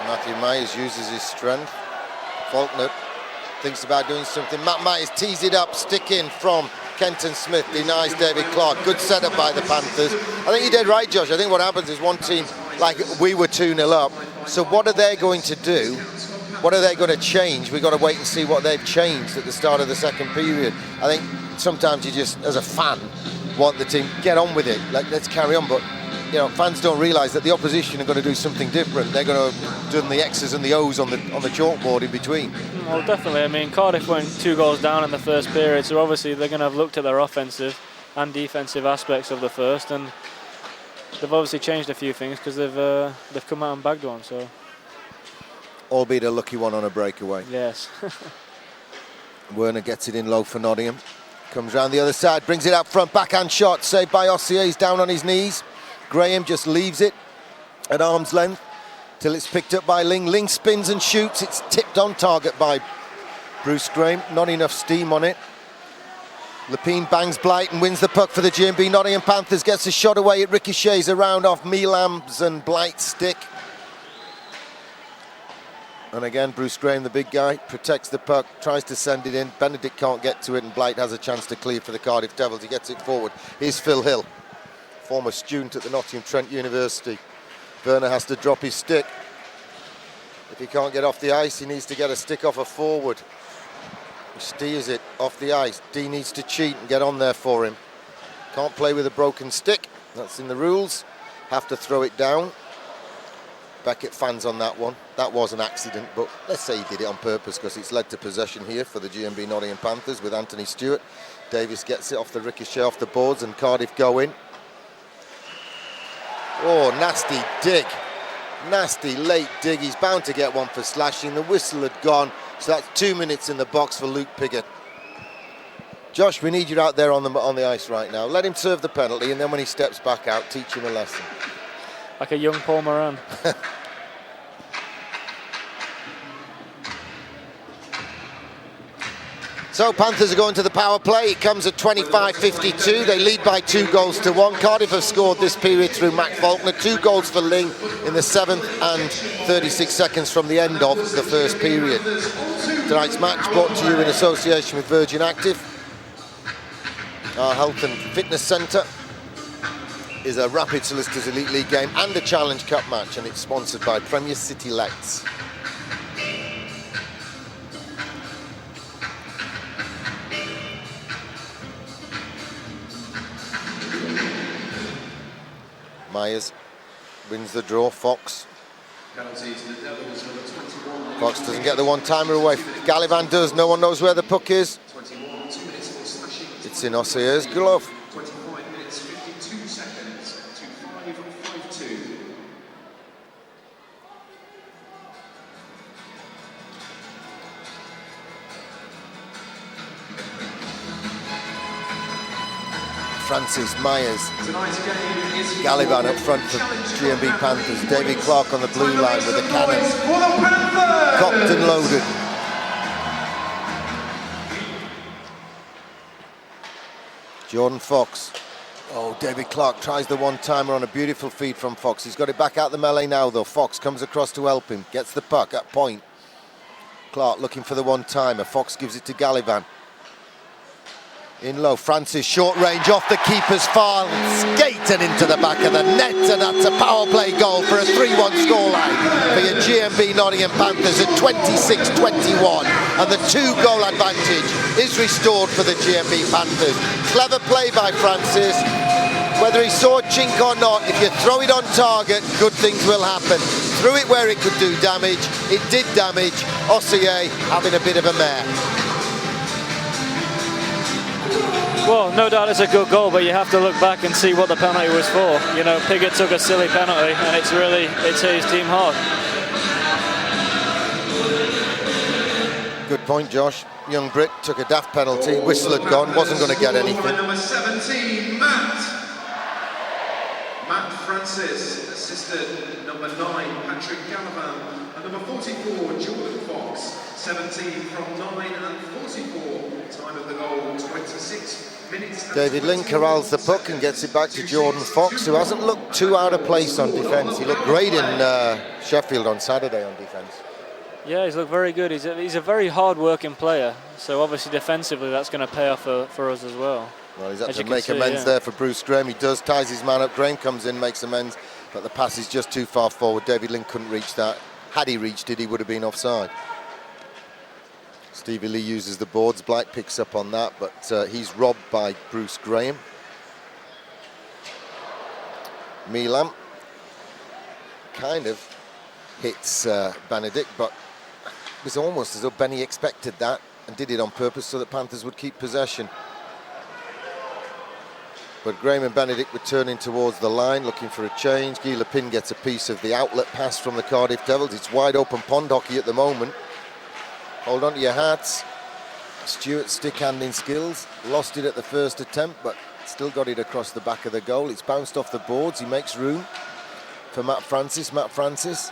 Matthew Myers uses his strength. Faulkner thinks about doing something. Matt Myers tees it up, stick in from Kenton Smith, denies David Clark. Good setup by the Panthers. I think you did right, Josh. I think what happens is one team, like we were 2-0 up. So what are they going to do? What are they going to change? We've got to wait and see what they've changed at the start of the second period. I think sometimes you just, as a fan, want the team, get on with it. Like, let's carry on. But, you know, fans don't realise that the opposition are going to do something different. They're going to do the X's and the O's on the chalkboard in between. Well, definitely. I mean, Cardiff went 2 goals down in the first period, so obviously they're going to have looked at their offensive and defensive aspects of the first, and they've obviously changed a few things because they've come out and bagged one. So. Albeit a lucky one on a breakaway. Yes. Werner gets it in low for Nottingham. Comes round the other side, brings it up front, backhand shot, saved by Ossier. He's down on his knees. Graham just leaves it at arm's length till it's picked up by Ling. Ling spins and shoots. It's tipped on target by Bruce Graham. Not enough steam on it. Lepine bangs Blight and wins the puck for the GMB Nottingham Panthers. Gets a shot away. It ricochets around off Milam's and Blight's stick. And again, Bruce Graham, the big guy, protects the puck, tries to send it in. Benedict can't get to it, and Blight has a chance to clear for the Cardiff Devils. He gets it forward. Here's Phil Hill, former student at the Nottingham Trent University. Werner has to drop his stick. If he can't get off the ice, he needs to get a stick off a forward. He steers it off the ice. D needs to cheat and get on there for him. Can't play with a broken stick. That's in the rules. Have to throw it down. Beckett fans on that one. That was an accident, but let's say he did it on purpose because it's led to possession here for the GMB Nottingham Panthers with Anthony Stewart. Davis gets it off the ricochet off the boards and Cardiff go in. Oh, nasty dig. Nasty late dig. He's bound to get one for slashing. The whistle had gone, so that's 2 minutes in the box for Luke Piggott. Josh, we need you out there on the ice right now. Let him serve the penalty, and then when he steps back out, teach him a lesson. Like a young Paul Moran. So Panthers are going to the power play. It comes at 25:52. They lead by 2-1. Cardiff have scored this period through Mac Faulkner. 2 goals for Ling in the 7th and 36 seconds from the end of the first period. Tonight's match brought to you in association with Virgin Active. Our Health and Fitness Centre is a Rapid Solicitors Elite League game and a Challenge Cup match, and it's sponsored by Premier City Lights. Myers wins the draw. Fox. Penalty to the Devils, number 21. Fox doesn't get the one-timer away. Gallivan does. No one knows where the puck is. 21, 2 minutes for slashing. It's in Ossier's glove. 25 minutes, 52 seconds to 5-5-2. Francis Myers. Tonight's game is Gallivan up front for GMB Panthers. David Clark on the blue line with a cannon. for the Panthers. Cocked and loaded. Jordan Fox. Oh, David Clark tries the one-timer on a beautiful feed from Fox. He's got it back out the melee now, though. Fox comes across to help him. Gets the puck at point. Clark looking for the one-timer. Fox gives it to Gallivan. In low, Francis, short range, off the keeper's far, skating into the back of the net, and that's a power play goal for a 3-1 scoreline for your GMB Nottingham Panthers at 26-21, and the 2-goal advantage is restored for the GMB Panthers. Clever play by Francis. Whether he saw a chink or not, if you throw it on target, good things will happen. Threw it where it could do damage, it did damage. Ossier having a bit of a mare. Well, no doubt it's a good goal, but you have to look back and see what the penalty was for. You know, Piggott took a silly penalty, and it's hit his team hard. Good point, Josh. Young Brit took a daft penalty. Whistle had gone, wasn't going to get anything. Number 17, Matt Francis, assisted number 9, Patrick Gallivan, and number 44, Jordan Fox. 17 from 9 and 44. Time of the goal, 26 minutes. David Lynn corrals the puck and gets it back to Jordan Fox, who hasn't looked too out of place on defence. He looked great in Sheffield on Saturday on defence. Yeah, he's looked very good. He's a very hard-working player, so obviously defensively that's going to pay off for us as well. Well, he's had to make amends there for Bruce Graham. He does, ties his man up. Graham comes in, makes amends, but the pass is just too far forward. David Lynn couldn't reach that. Had he reached it, he would have been offside. Stevie Lee uses the boards. Black picks up on that, but he's robbed by Bruce Graham. Milam kind of hits Benedict, but it was almost as though Benny expected that and did it on purpose so that Panthers would keep possession. But Graham and Benedict were turning towards the line, looking for a change. Guy Lepin gets a piece of the outlet pass from the Cardiff Devils. It's wide open pond hockey at the moment. Hold on to your hats. Stewart stick-handing skills. Lost it at the first attempt, but still got it across the back of the goal. It's bounced off the boards. He makes room for Matt Francis. Matt Francis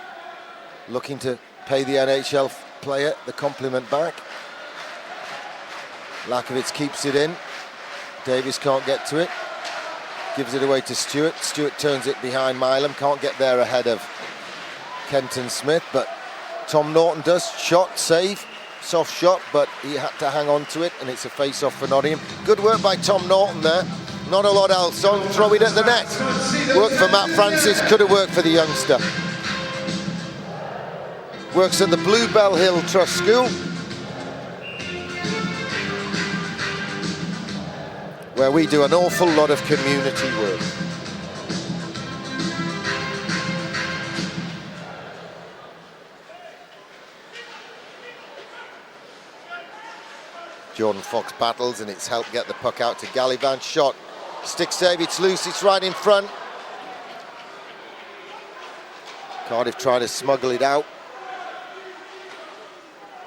looking to pay the NHL player the compliment back. Lakovitz keeps it in. Davis can't get to it. Gives it away to Stewart. Stewart turns it behind Milam. Can't get there ahead of Kenton Smith, but Tom Norton does. Shot, save. Soft shot, but he had to hang on to it, and it's a face-off for Nottingham. Good work by Tom Norton there. Not a lot else on. Throw it at the net. Worked for Matt Francis. Could have worked for the youngster. Works at the Bluebell Hill Trust School, where we do an awful lot of community work. Jordan Fox battles, and it's helped get the puck out to Gallivan. Shot, stick save, it's loose, it's right in front. Cardiff trying to smuggle it out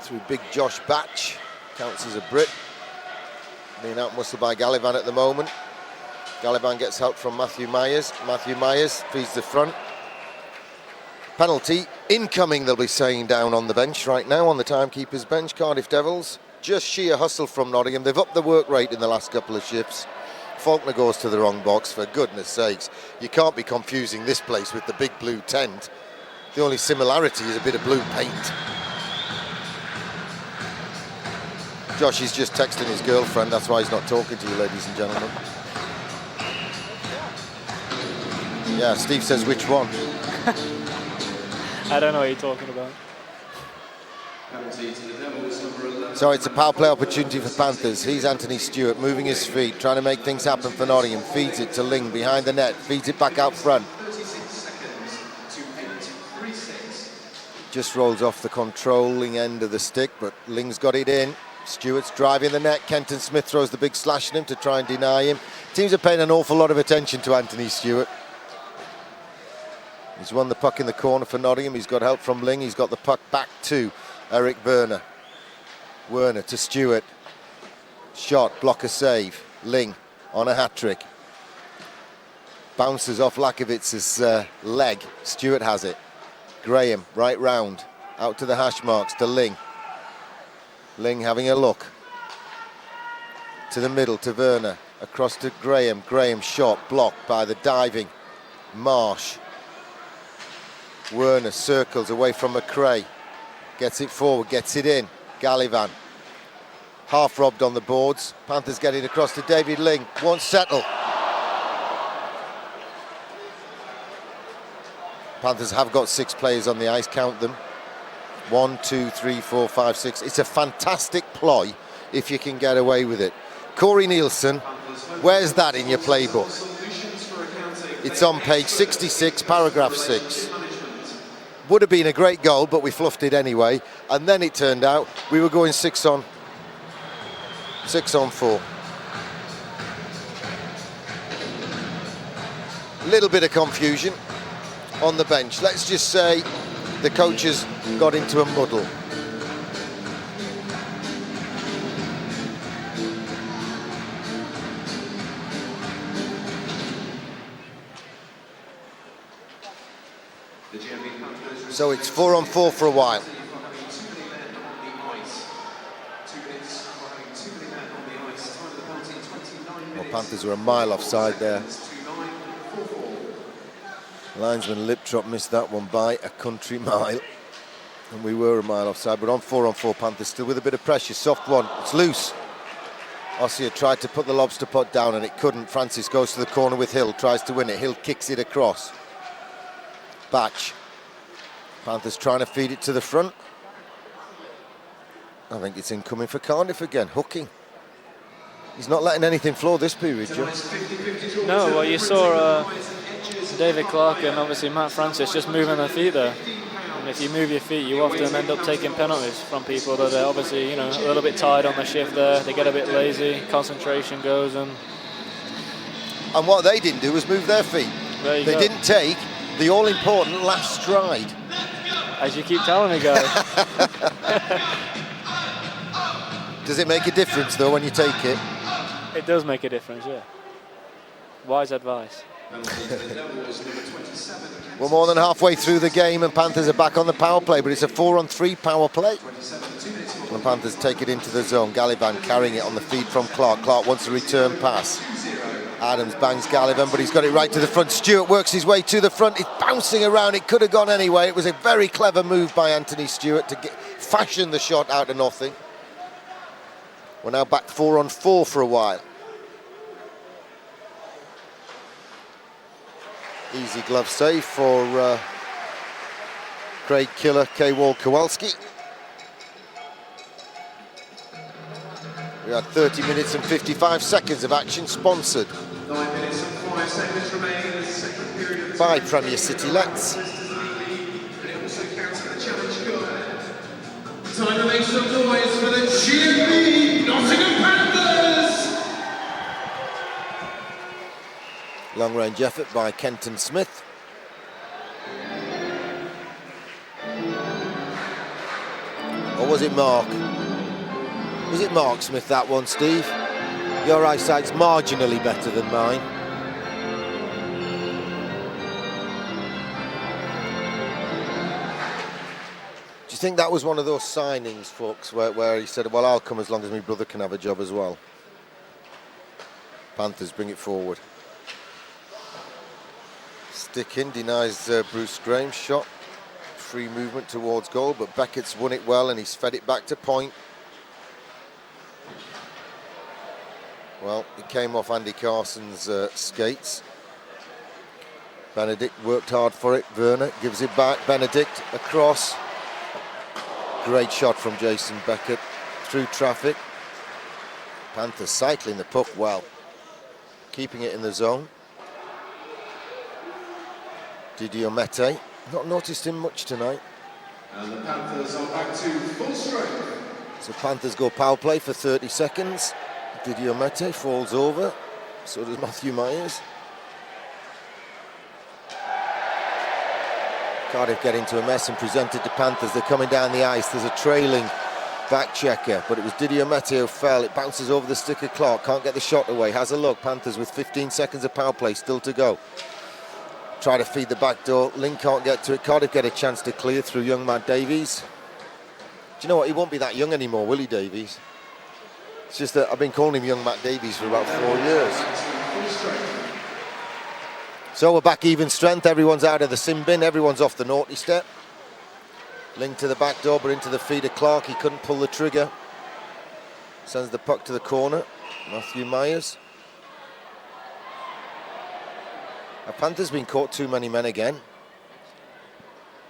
through big Josh Batch, counts as a Brit. Being out muscled by Gallivan at the moment. Gallivan gets help from Matthew Myers. Matthew Myers feeds the front. Penalty incoming, they'll be saying down on the bench right now, on the timekeeper's bench. Cardiff Devils. Just sheer hustle from Nottingham. They've upped the work rate in the last couple of shifts. Faulkner goes to the wrong box, for goodness sakes. You can't be confusing this place with the big blue tent. The only similarity is a bit of blue paint. Josh is just texting his girlfriend, that's why he's not talking to you, ladies and gentlemen. Yeah, Steve says which one? I don't know what you're talking about. So it's a power play opportunity for Panthers. He's Anthony Stewart moving his feet, trying to make things happen for Nottingham. Feeds it to Ling behind the net, feeds it back out front. Just rolls off the controlling end of the stick, but Ling's got it in. Stewart's driving the net. Kenton Smith throws the big slash at him to try and deny him. Teams are paying an awful lot of attention to Anthony Stewart. He's won the puck in the corner for Nottingham. He's got help from Ling. He's got the puck back to Eric Werner. Werner to Stewart. Shot, blocker save. Ling on a hat-trick. Bounces off Lakovitz's leg. Stewart has it. Graham, right round. Out to the hash marks to Ling. Ling having a look. To the middle to Werner. Across to Graham. Graham shot, blocked by the diving Marsh. Werner circles away from McRae. Gets it forward, gets it in. Gallivan. Half robbed on the boards. Panthers get it across to David Ling. Won't settle. Panthers have got 6 players on the ice, count them. 1, 2, 3, 4, 5, 6. It's a fantastic ploy if you can get away with it. Corey Nielsen, where's that in your playbook? It's on page 66, paragraph 6. Would have been a great goal, but we fluffed it anyway. And then it turned out we were going 6 on 4. Little bit of confusion on the bench. Let's just say the coaches got into a muddle. So it's 4 on 4 for a while. Well, Panthers were a mile offside there. Linesman Liptrop missed that one by a country mile. And we were a mile offside, but on 4 on 4, Panthers still with a bit of pressure. Soft one, it's loose. Ossia tried to put the lobster pot down and it couldn't. Francis goes to the corner with Hill, tries to win it. Hill kicks it across. Batch. Panthers trying to feed it to the front. I think it's incoming for Cardiff again, hooking. He's not letting anything flow this period, Joe. No, well, you saw David Clark and obviously Matt Francis just moving their feet there. And if you move your feet, you often end up taking penalties from people that are obviously, you know, a little bit tired on the shift there. They get a bit lazy, concentration goes, and what they didn't do was move their feet. They didn't take the all-important last stride. As you keep telling me, guys. Does it make a difference, though, when you take it? It does make a difference, yeah. Wise advice. We're more than halfway through the game and Panthers are back on the power play, but it's a 4 on 3 power play. And the Panthers take it into the zone. Gallivan carrying it on the feed from Clark. Clark wants a return pass. Adams bangs Gallivan, but he's got it right to the front. Stewart works his way to the front. It's bouncing around. It could have gone anyway. It was a very clever move by Anthony Stewart to fashion the shot out of nothing. We're now back 4 on 4 for a while. Easy glove save for Craig Killer, K-Wall Kowalski. We had 30 minutes and 55 seconds of action, sponsored 9 minutes and 5 seconds remaining in the second period of by Premier City Let's. And it also counts for the Challenge Cup. Time to make some noise for the GMB Nottingham Panthers! Long range effort by Kenton Smith. Or was it Mark? Was it Mark Smith, that one, Steve? Your eyesight's marginally better than mine. Do you think that was one of those signings, folks, where he said, well, I'll come as long as my brother can have a job as well? Panthers bring it forward. Stick in, denies Bruce Graham's shot. Free movement towards goal, but Beckett's won it well and he's fed it back to point. Well, it came off Andy Carson's skates. Benedict worked hard for it. Werner gives it back. Benedict across. Great shot from Jason Beckett through traffic. Panthers cycling the puck well. Keeping it in the zone. Didier Mete. Not noticed him much tonight. And the Panthers are back to full strength. So Panthers go power play for 30 seconds. Didier Mete falls over. So does Matthew Myers. Cardiff get into a mess and present it to Panthers. They're coming down the ice. There's a trailing back checker, but it was Didier Mete who fell. It bounces over the stick of Clark. Can't get the shot away. Has a look. Panthers with 15 seconds of power play still to go. Try to feed the back door. Lynn can't get to it. Cardiff get a chance to clear through young Matt Davies. Do you know what? He won't be that young anymore, will he, Davies? It's just that I've been calling him young Matt Davies for about 4 years. So we're back even strength. Everyone's out of the sin bin. Everyone's off the naughty step. Link to the back door, but into the feet of Clark. He couldn't pull the trigger. Sends the puck to the corner. Matthew Myers. Have Panthers been caught too many men again?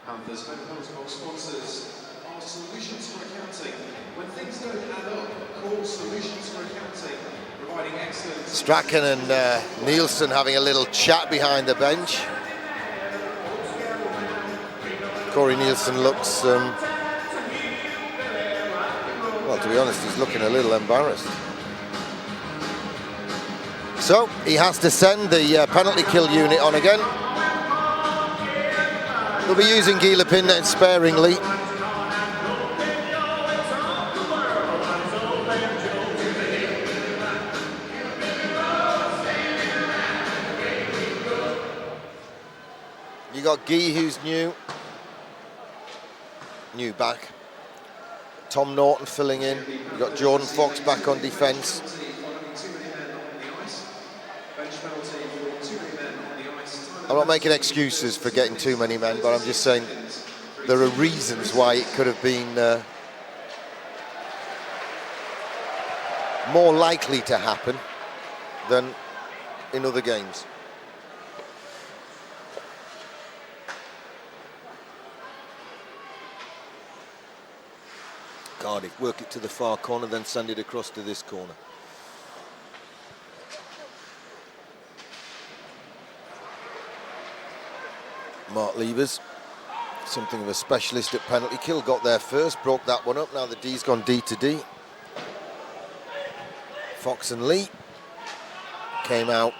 Panthers home box sponsors are Solutions for Accounting. When things don't add up, call Solutions for Accounting, providing excellent... Strachan and Nielsen having a little chat behind the bench. Corey Nielsen looks, well, to be honest, he's looking a little embarrassed. So he has to send the penalty kill unit on again. They'll be using Gila Pinnet sparingly. You got Guy, who's new back. Tom Norton filling in. You got Jordan Fox back on defence. I'm not making excuses for getting too many men, but I'm just saying there are reasons why it could have been more likely to happen than in other games. Cardiff work it to the far corner, then send it across to this corner. Mark Levers, something of a specialist at penalty kill, got there first, broke that one up. Now the D's gone D to D. Fox and Lee came out.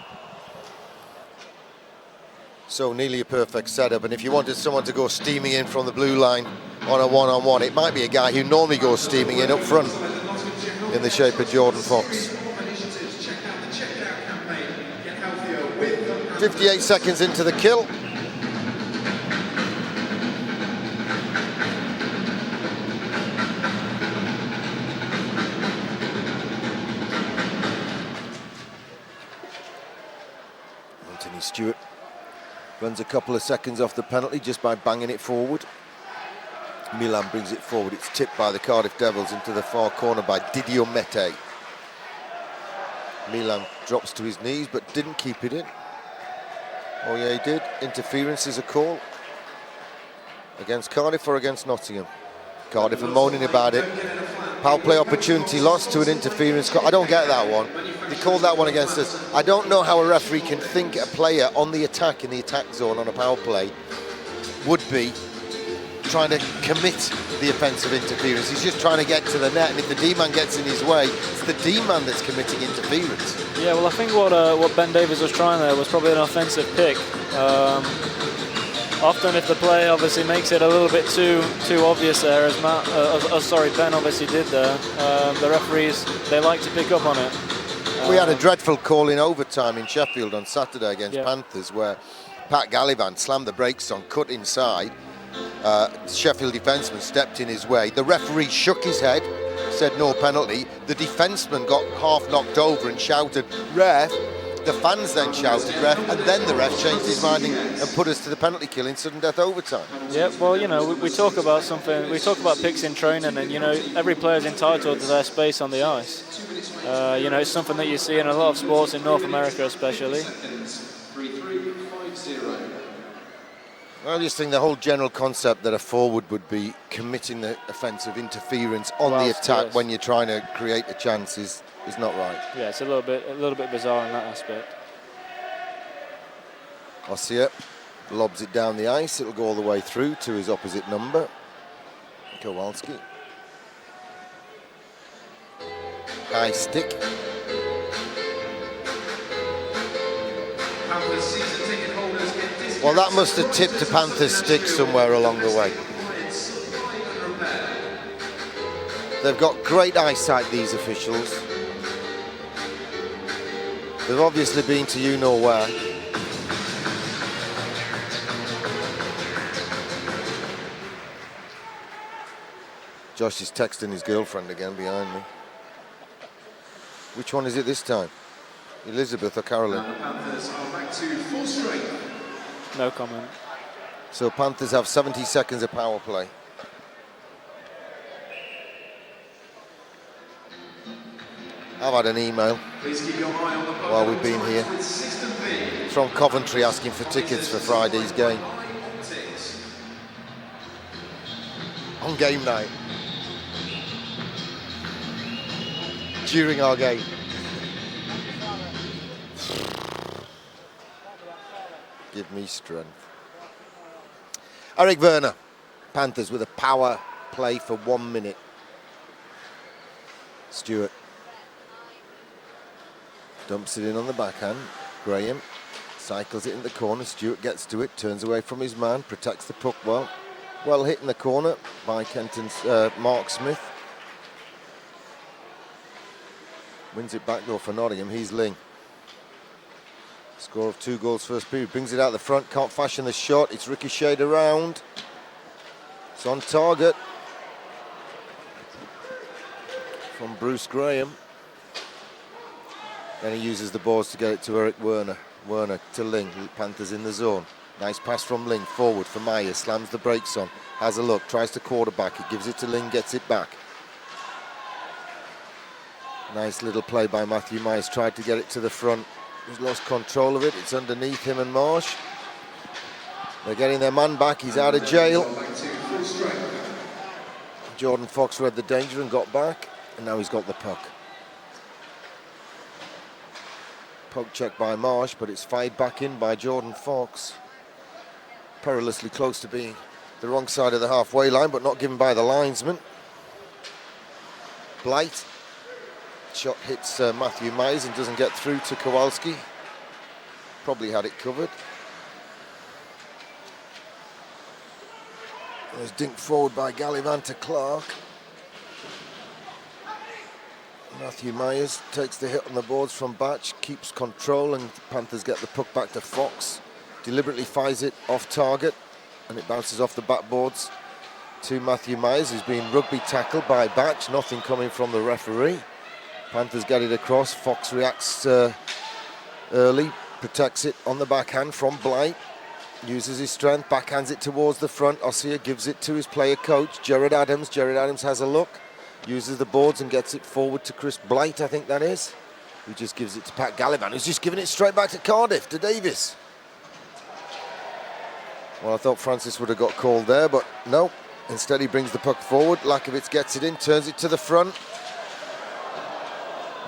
So nearly a perfect setup, and if you wanted someone to go steaming in from the blue line on a one-on-one, it might be a guy who normally goes steaming in up front in the shape of Jordan Fox. 58 seconds into the kill. Stewart runs a couple of seconds off the penalty just by banging it forward. Milan brings it forward. It's tipped by the Cardiff Devils into the far corner by Didier Mete. Milan drops to his knees but didn't keep it in. Oh yeah, he did. Interference is a call. Against Cardiff or against Nottingham? Cardiff are moaning about it. Power play opportunity lost to an interference call. I don't get that one. They called that one against us. I don't know how a referee can think a player on the attack in the attack zone on a power play would be trying to commit the offensive interference. He's just trying to get to the net, and if the D-man gets in his way, it's the D-man that's committing interference. Yeah, well, I think what Ben Davies was trying there was probably an offensive pick. Often if the play obviously makes it a little bit too obvious there, as Ben obviously did there, the referees, they like to pick up on it. We had a dreadful call in overtime in Sheffield on Saturday against Panthers where Pat Gallivant slammed the brakes on, cut inside. Sheffield defenseman stepped in his way. The referee shook his head, said no penalty. The defenseman got half knocked over and shouted, "Ref." The fans then shouted ref, and then the ref changed his mind and put us to the penalty kill in sudden death overtime. Yeah, well, you know, we talk about something, we talk about picks in training, and, you know, every player is entitled to their space on the ice. You know, it's something that you see in a lot of sports in North America especially. I just think the whole general concept that a forward would be committing the offensive interference on the attack when you're trying to create a chance is not right. Yeah, it's a little bit bizarre in that aspect. Ossier lobs it down the ice. It'll go all the way through to his opposite number. Kowalski. High stick. Panthers season ticket holders get discounts. Well, that must have tipped a Panthers stick somewhere along the way. They've got great eyesight, these officials. They've obviously been to you-know-where. Josh is texting his girlfriend again behind me. Which one is it this time? Elizabeth or Carolyn? And the Panthers are back to full strength. No comment. So Panthers have 70 seconds of power play. I've had an email Please keep your eye on the while we've been here from Coventry asking for tickets for Friday's game. On game night. During our game. Give me strength. Eric Werner, Panthers with a power play for 1 minute. Stewart dumps it in on the backhand. Graham cycles it in the corner. Stewart gets to it, turns away from his man, protects the puck well. Well hit in the corner by Kenton's Mark Smith. Wins it back though for Nottingham. He's Ling. Score of 2 goals first period. Brings it out the front. Can't fashion the shot. It's ricocheted around. It's on target. From Bruce Graham. Then he uses the boards to get it to Eric Werner. Werner to Ling. Panthers in the zone. Nice pass from Ling. Forward for Myers. Slams the brakes on. Has a look. Tries to quarterback it. Gives it to Ling. Gets it back. Nice little play by Matthew Myers. Tried to get it to the front. He's lost control of it. It's underneath him and Marsh. They're getting their man back. He's out of jail. Jordan Fox read the danger and got back. And now he's got the puck. Poke check by Marsh, but it's fired back in by Jordan Fox. Perilously close to being the wrong side of the halfway line, but not given by the linesman. Blight. Shot hits Matthew Myers and doesn't get through to Kowalski. Probably had it covered. There's dinked forward by Gallivant to Clark. Matthew Myers takes the hit on the boards from Batch, keeps control, and the Panthers get the puck back to Fox. Deliberately fires it off target, and it bounces off the backboards to Matthew Myers, who's been rugby tackled by Batch. Nothing coming from the referee. Panthers get it across. Fox reacts early, protects it on the backhand from Blight. Uses his strength, backhands it towards the front. Ossia gives it to his player coach, Jared Adams. Jared Adams has a look, uses the boards and gets it forward to Chris Blight, I think that is, who just gives it to Pat Gallivan, who's just giving it straight back to Cardiff, to Davis. Well, I thought Francis would have got called there, but no. Instead, he brings the puck forward. Lakovic gets it in, turns it to the front.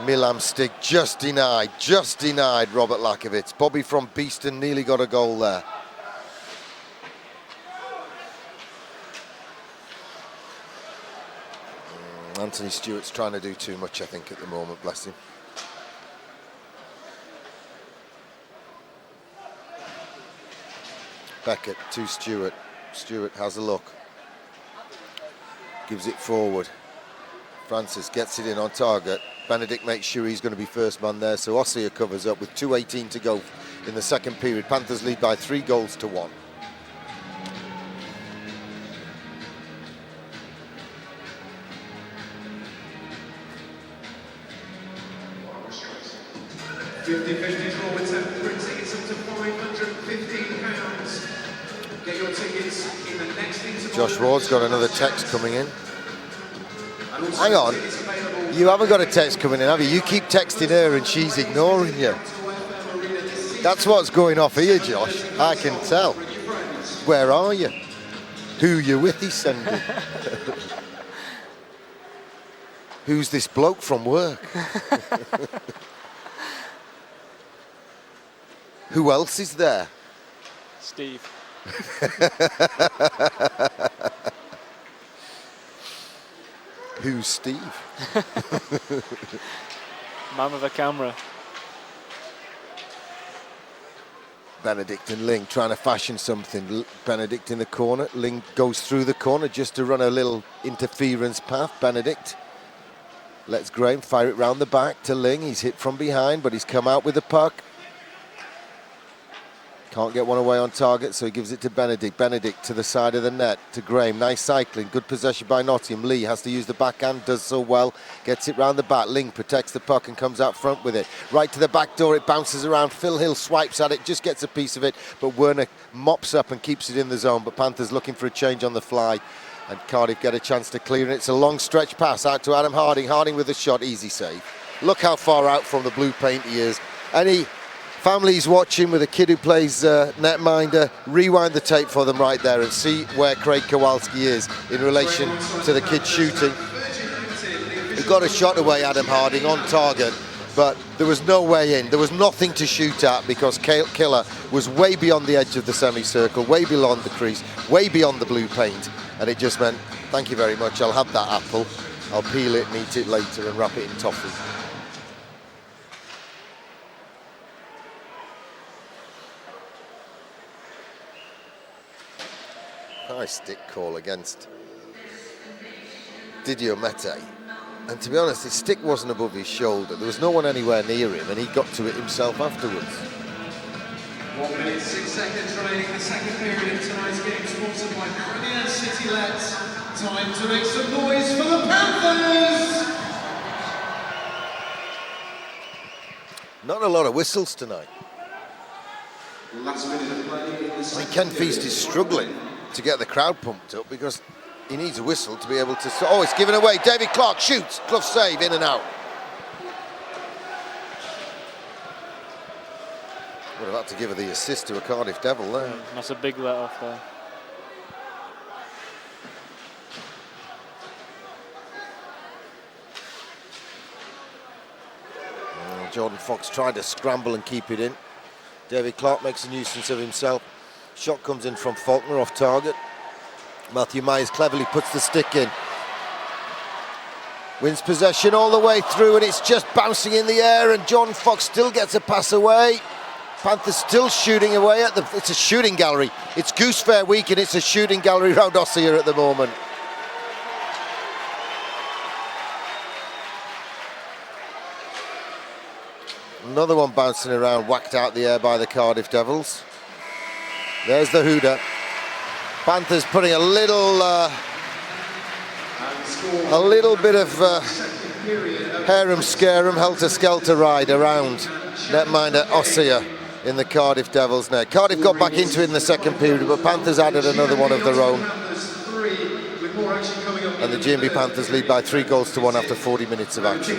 Milam stick just denied Robert Lakovic. Bobby from Beeston nearly got a goal there. Anthony Stewart's trying to do too much, I think, at the moment, bless him. Beckett to Stewart. Stewart has a look. Gives it forward. Francis gets it in on target. Benedict makes sure he's going to be first man there, so Ossia covers up with 2:18 to go in the second period. Panthers lead by 3 goals to 1. £50 draw with temporary tickets up to £515. Get your tickets in the next interval. Josh Ward's got another text coming in. Hang on, you haven't got a text coming in, have you? You keep texting her and she's ignoring you. That's what's going off here, Josh. I can tell. Where are you? Who you with, he's sending. Who's this bloke from work? Who else is there? Steve. Who's Steve? Man with a camera. Benedict and Ling trying to fashion something. Benedict in the corner. Ling goes through the corner just to run a little interference path. Benedict lets Graham fire it round the back to Ling. He's hit from behind, but he's come out with the puck. Can't get one away on target, so he gives it to Benedict. Benedict to the side of the net, to Graham. Nice cycling, good possession by Nottingham. Lee has to use the backhand, does so well. Gets it round the back. Ling protects the puck and comes out front with it. Right to the back door, it bounces around. Phil Hill swipes at it, just gets a piece of it, but Werner mops up and keeps it in the zone. But Panthers looking for a change on the fly, and Cardiff get a chance to clear, and it's a long stretch pass out to Adam Harding. Harding with the shot, easy save. Look how far out from the blue paint he is. Any families watching with a kid who plays netminder, rewind the tape for them right there and see where Craig Kowalski is in relation to the kid shooting. He got a shot away, Adam Harding, on target, but there was no way in. There was nothing to shoot at because Killer was way beyond the edge of the semicircle, way beyond the crease, way beyond the blue paint, and it just meant, thank you very much, I'll have that apple, I'll peel it and eat it later and wrap it in toffee. Nice stick call against Didier Mete. And to be honest, his stick wasn't above his shoulder. There was no one anywhere near him, and he got to it himself afterwards. 1 minute, 6 seconds remaining in the second period of tonight's game, sponsored by Premier City Lets. Time to make some noise for the Panthers! Not a lot of whistles tonight. Last minute of play in the second Ken Feast is struggling to get the crowd pumped up because he needs a whistle to be able to... Oh, it's given away. David Clark shoots. Glove save, in and out. Would have had to give her the assist to a Cardiff Devil there. That's a big let off there. Jordan Fox tried to scramble and keep it in. David Clark makes a nuisance of himself. Shot comes in from Faulkner off target. Matthew Myers cleverly puts the stick in. Wins possession all the way through, and it's just bouncing in the air, and Jordan Fox still gets a pass away. Panthers still shooting away at the... It's a shooting gallery. It's Goose Fair week, and it's a shooting gallery round Ossia at the moment. Another one bouncing around, whacked out the air by the Cardiff Devils. There's the hooter. Panthers putting a little bit of harem-scarum, helter-skelter ride around netminder Ossia in the Cardiff Devils net. Cardiff got back into it in the second period, but Panthers added another one of their own. And the GMB Panthers lead by 3-1 after 40 minutes of action.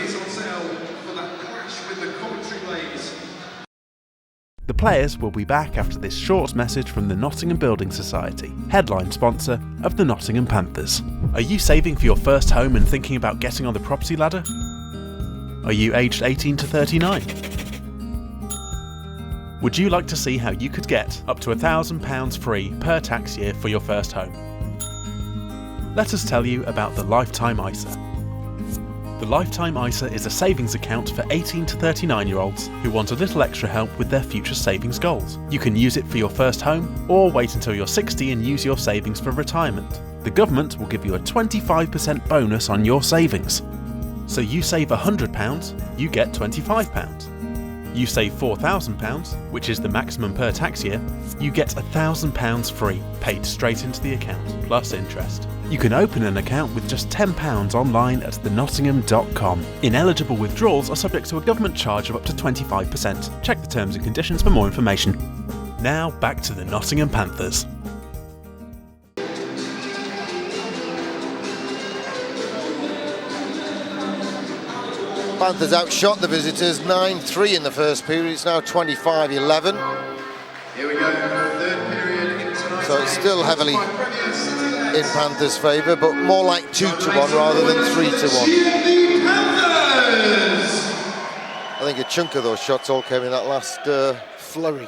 The players will be back after this short message from the Nottingham Building Society, headline sponsor of the Nottingham Panthers. Are you saving for your first home and thinking about getting on the property ladder? Are you aged 18 to 39? Would you like to see how you could get up to £1,000 free per tax year for your first home? Let us tell you about the Lifetime ISA. The Lifetime ISA is a savings account for 18 to 39-year-olds who want a little extra help with their future savings goals. You can use it for your first home, or wait until you're 60 and use your savings for retirement. The government will give you a 25% bonus on your savings. So you save £100, you get £25. You save £4,000, which is the maximum per tax year, you get £1,000 free, paid straight into the account, plus interest. You can open an account with just £10 online at thenottingham.com. Ineligible withdrawals are subject to a government charge of up to 25%. Check the terms and conditions for more information. Now back to the Nottingham Panthers. Panthers outshot the visitors 9-3 in the first period. It's now 25-11. Here we go, third period in tonight's So it's still heavily in Panthers' favour, but more like 2-1 rather than 3-1. I think a chunk of those shots all came in that last flurry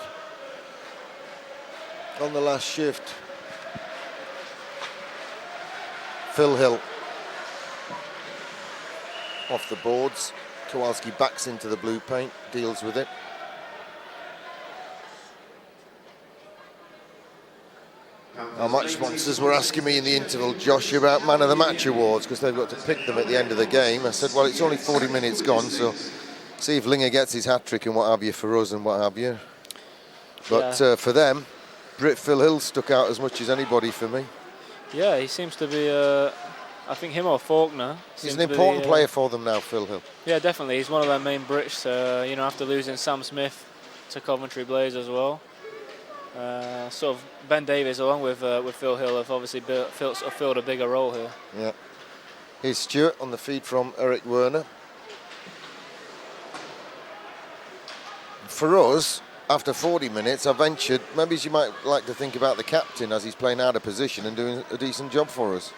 on the last shift. Phil Hill off the boards. Kowalski backs into the blue paint, deals with it. How much sponsors were asking me in the interval, Josh, about Man of the Match awards, because they've got to pick them at the end of the game. I said, well, it's only 40 minutes gone, so see if Linger gets his hat-trick and what have you for us and what have you. But for them, Phil Hill stuck out as much as anybody for me. Yeah, he seems to be, I think him or Faulkner. He's an important player for them now, Phil Hill. Yeah, definitely. He's one of their main Brits, you know, after losing Sam Smith to Coventry Blaze as well. Sort of Ben Davies, along with Phil Hill, have obviously filled a bigger role here. Yeah. Here's Stewart on the feed from Eric Werner. For us, after 40 minutes, I ventured, maybe you might like to think about the captain as he's playing out of position and doing a decent job for us.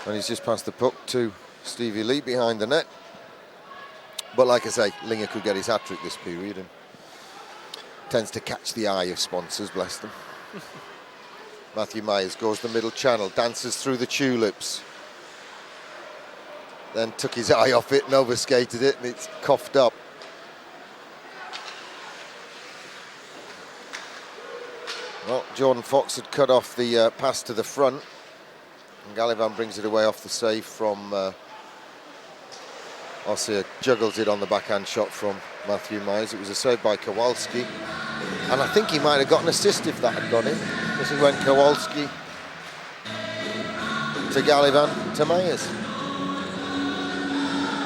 And he's just passed the puck to Stevie Lee behind the net. But like I say, Linger could get his hat-trick this period and tends to catch the eye of sponsors, bless them. Matthew Myers goes the middle channel, dances through the tulips. Then took his eye off it and overskated it, and it's coughed up. Well, Jordan Fox had cut off the pass to the front, and Gallivan brings it away off the save from Ossia, juggles it on the backhand shot from Matthew Myers. It was a save by Kowalski, and I think he might have got an assist if that had gone in, because he went Kowalski to Gallivan to Myers.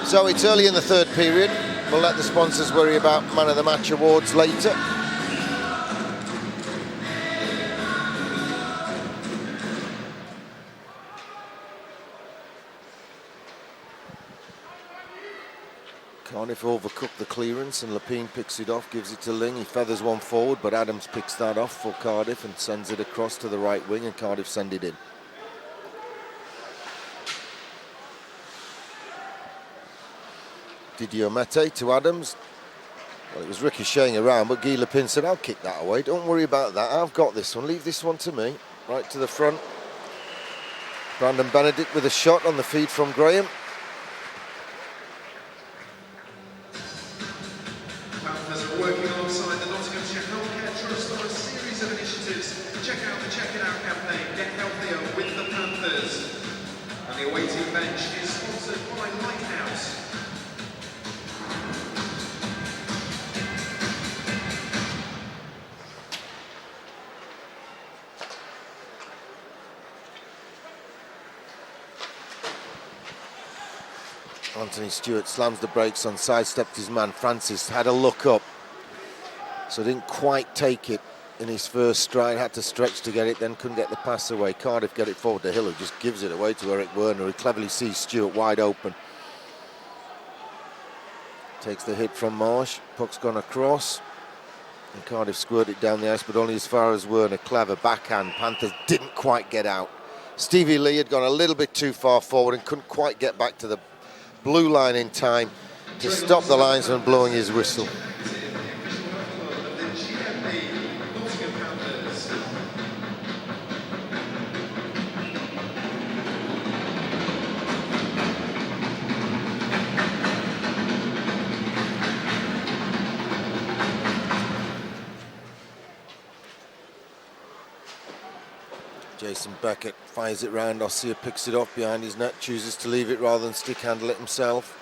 So it's early in the third period. We'll let the sponsors worry about Man of the Match awards later. Cardiff overcooked the clearance and Lepine picks it off, gives it to Ling. He feathers one forward, but Adams picks that off for Cardiff and sends it across to the right wing, and Cardiff send it in. Didier Mete to Adams. Well, it was ricocheting around, but Guy Lepine said, I'll kick that away. Don't worry about that. I've got this one. Leave this one to me. Right to the front. Brandon Benedict with a shot on the feed from Graham. Panthers are working alongside the Nottingham Healthcare Trust on a series of initiatives. Check out the Check It Out campaign. Get healthier with the Panthers. And the away team bench is sponsored by Lighthouse. Anthony Stewart slams the brakes on, sidestepped his man. Francis had a look up, so didn't quite take it in his first stride, had to stretch to get it, then couldn't get the pass away. Cardiff get it forward to Hill, who just gives it away to Eric Werner, who cleverly sees Stewart wide open. Takes the hit from Marsh, puck's gone across, and Cardiff squirt it down the ice, but only as far as Werner. Clever backhand, Panthers didn't quite get out. Stevie Lee had gone a little bit too far forward and couldn't quite get back to the blue line in time to stop the linesman blowing his whistle. Jason Beckett fires it round. Ossia picks it off behind his net, chooses to leave it rather than stick handle it himself.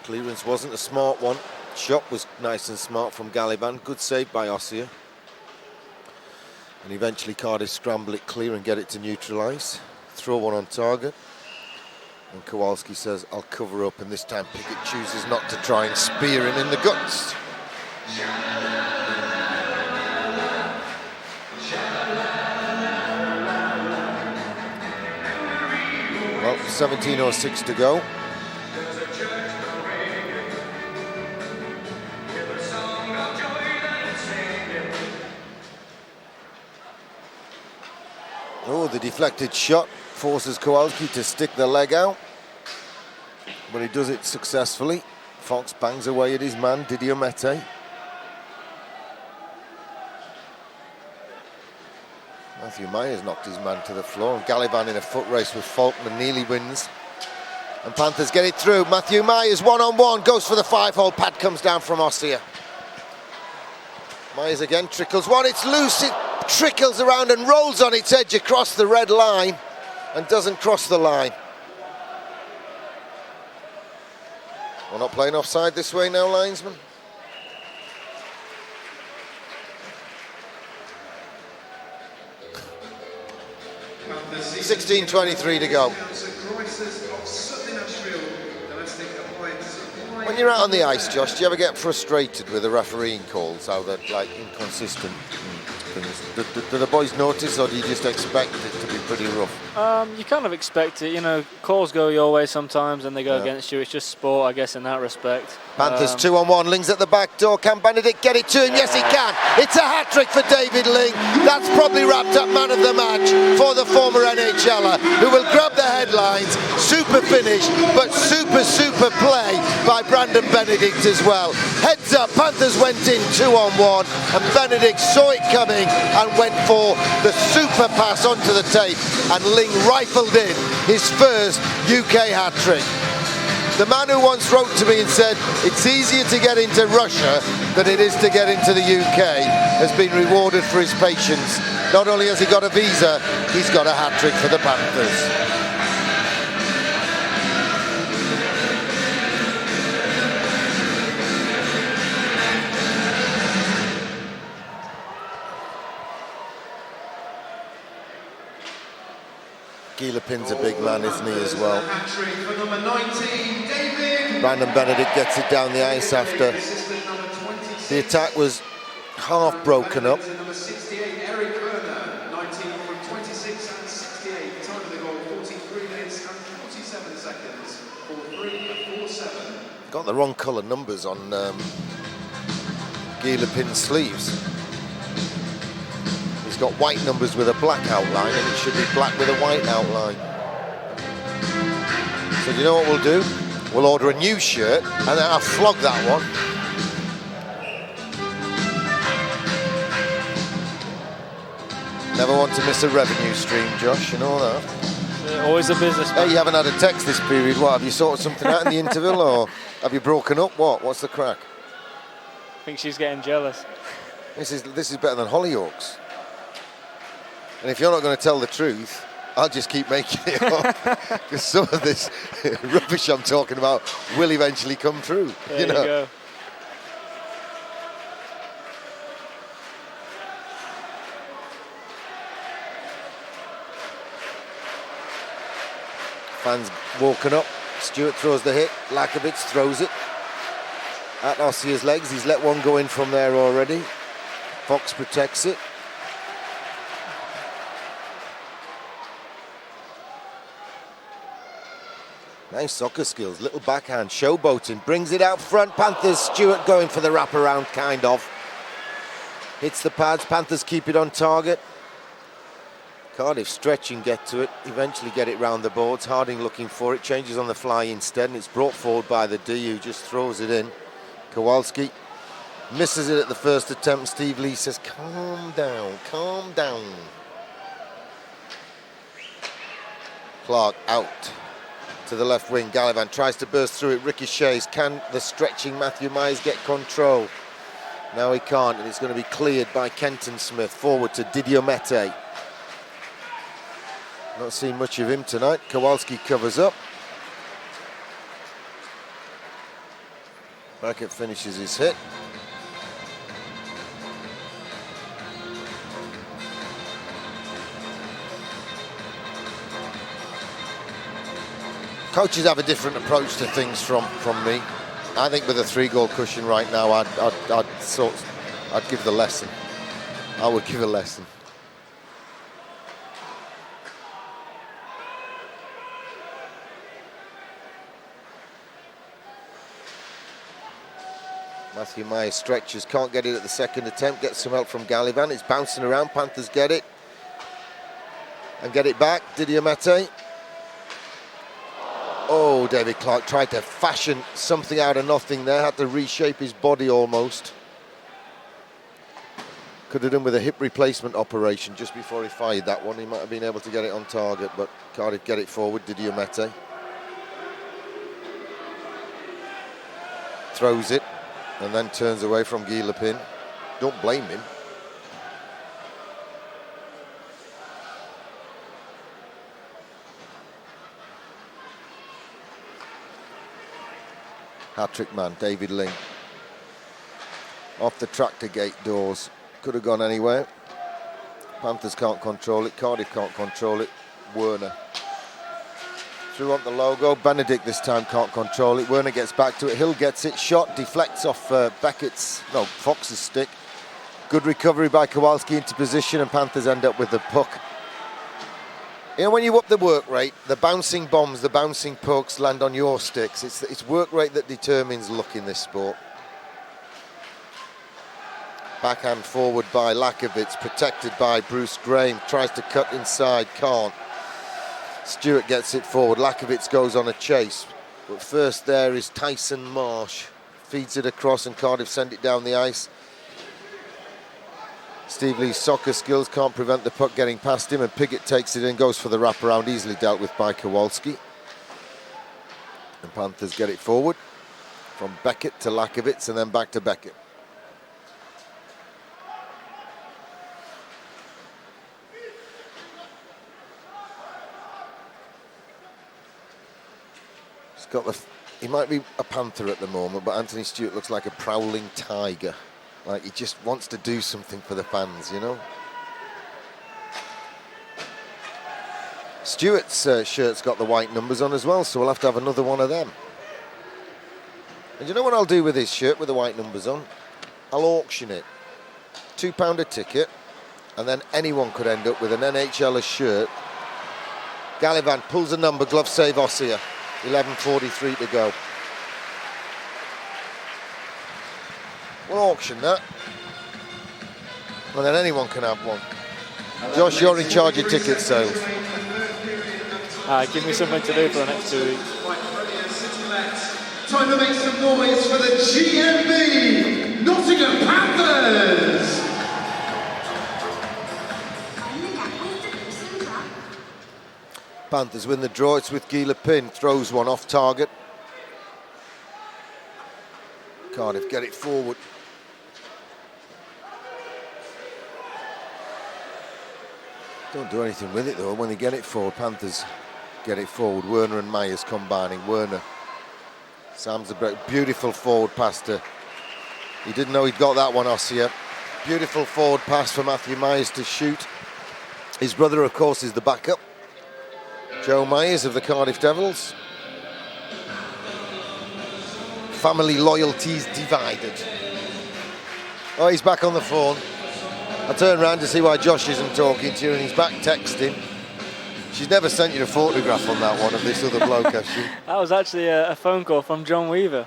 Clearance wasn't a smart one. Shot was nice and smart from Gallivan. Good save by Ossia. And eventually Cardiff scramble it clear and get it to neutral ice. Throw one on target. And Kowalski says, I'll cover up, and this time Pickett chooses not to try and spear him in the guts. Well, 17:06 to go. Oh, the deflected shot forces Kowalski to stick the leg out, but he does it successfully. Fox bangs away at his man, Didier Mete. Matthew Myers knocked his man to the floor, and Gallivan in a foot race with Faulkner nearly wins And Panthers get it through. Matthew Myers one-on-one, goes for the 5-hole. Pad comes down from Ossia. Myers again trickles one, it's loose, it trickles around and rolls on its edge across the red line and doesn't cross the line. We're not playing offside this way now, linesman. $16:23 to go. When you're out on the ice, Josh, do you ever get frustrated with the refereeing calls, how they're like inconsistent things? Do the boys notice, or do you just expect it to be pretty rough? You kind of expect it, you know, calls go your way sometimes and they go against you. It's just sport, I guess, in that respect. Panthers 2-on-1, Ling's at the back door. Can Benedict get it to him? Yes, he can. It's a hat-trick for David Ling. That's probably wrapped up man of the match for the former NHLer, who will grab the headlines. Super finish, but super play by Brandon Benedict as well. Heads up, Panthers went in 2-on-1, and Benedict saw it coming and went for the super pass onto the tape, and Ling rifled in his first UK hat-trick. The man who once wrote to me and said, it's easier to get into Russia than it is to get into the UK, has been rewarded for his patience. Not only has he got a visa, he's got a hat-trick for the Panthers. Gielepin's a big man, isn't he, as well? Brandon Benedict gets it down the ice after the attack was half broken up. Got the wrong colour numbers on Gielepin's sleeves. He's got white numbers with a black outline, and it should be black with a white outline. So do you know what we'll do? We'll order a new shirt, and then I'll flog that one. Never want to miss a revenue stream, Josh, you know that. Always a business. Hey, you haven't had a text this period. What, have you sorted something out in the interval, or have you broken up? What's the crack? I think she's getting jealous. This is better than Hollyoaks. And if you're not going to tell the truth, I'll just keep making it up. Because some of this rubbish I'm talking about will eventually come true. There you know. You go. Fans walking up. Stewart throws the hit. Lakovitz throws it at Ossia's legs. He's let one go in from there already. Fox protects it. Nice soccer skills, little backhand, showboating, brings it out front. Panthers, Stewart going for the wraparound, kind of. Hits the pads, Panthers keep it on target. Cardiff stretching, get to it, eventually get it round the boards. Harding looking for it, changes on the fly instead, and it's brought forward by the D, who just throws it in. Kowalski misses it at the first attempt. Steve Lee says, calm down, calm down. Clark out to the left wing. Gallivan tries to burst through it, ricochets. Can the stretching Matthew Myers get control? No, he can't, and it's going to be cleared by Kenton Smith. Forward to Didier Mete. Not seen much of him tonight. Kowalski covers up. Brackett finishes his hit. Coaches have a different approach to things from me. I think with a 3-goal cushion right now, I'd give the lesson. I would give a lesson. Matthew Myers stretches, can't get it at the second attempt, gets some help from Gallivan. It's bouncing around, Panthers get it. And get it back, Didier Mete. Oh, David Clark tried to fashion something out of nothing there, had to reshape his body almost. Could have done with a hip replacement operation just before he fired that one. He might have been able to get it on target, but Cardiff get it forward, Didier Mete. throws it and then turns away from Guy Lepin. Don't blame him. Hat-trick man, David Ling. Off the tractor gate doors. Could have gone anywhere. Panthers can't control it. Cardiff can't control it. Werner. Threw on the logo. Benedict this time can't control it. Werner gets back to it. Hill gets it. Shot. Deflects off Fox's stick. Good recovery by Kowalski into position, and Panthers end up with the puck. You know, when you up the work rate, the bouncing bombs, the bouncing pucks land on your sticks. It's work rate that determines luck in this sport. Backhand forward by Lakovitz, protected by Bruce Graham. Tries to cut inside, can't. Stewart gets it forward. Lakovitz goes on a chase. But first there is Tyson Marsh. Feeds it across and Cardiff send it down the ice. Steve Lee's soccer skills can't prevent the puck getting past him, and Piggott takes it in, goes for the wraparound, easily dealt with by Kowalski. And Panthers get it forward from Beckett to Lakovitz and then back to Beckett. He might be a Panther at the moment, but Anthony Stewart looks like a prowling tiger. Like he just wants to do something for the fans, you know? Stewart's shirt's got the white numbers on as well, so we'll have to have another one of them. And you know what I'll do with this shirt with the white numbers on? I'll auction it. £2 a ticket, and then anyone could end up with an NHLer shirt. Gallivant pulls a number, glove save Ossia. 11:43 to go. We'll auction that. And then anyone can have one. Josh, you're in charge of ticket sales. Give me something to do for the next 2 weeks. Time to make some noise for the GMB Nottingham Panthers! Panthers win the draw. It's with Guy Lepin. Throws one off target. Cardiff get it forward. Don't do anything with it though when they get it forward. Panthers get it forward. Werner and Myers combining. Werner. Sam's a break. Beautiful forward pass to. He didn't know he'd got that one, Ossia. Beautiful forward pass for Matthew Myers to shoot. His brother, of course, is the backup. Joe Myers of the Cardiff Devils. Family loyalties divided. Oh, he's back on the phone. I turn around to see why Josh isn't talking to you, and he's back texting. She's never sent you a photograph on that one of this other bloke, has she? That was actually a phone call from John Weaver.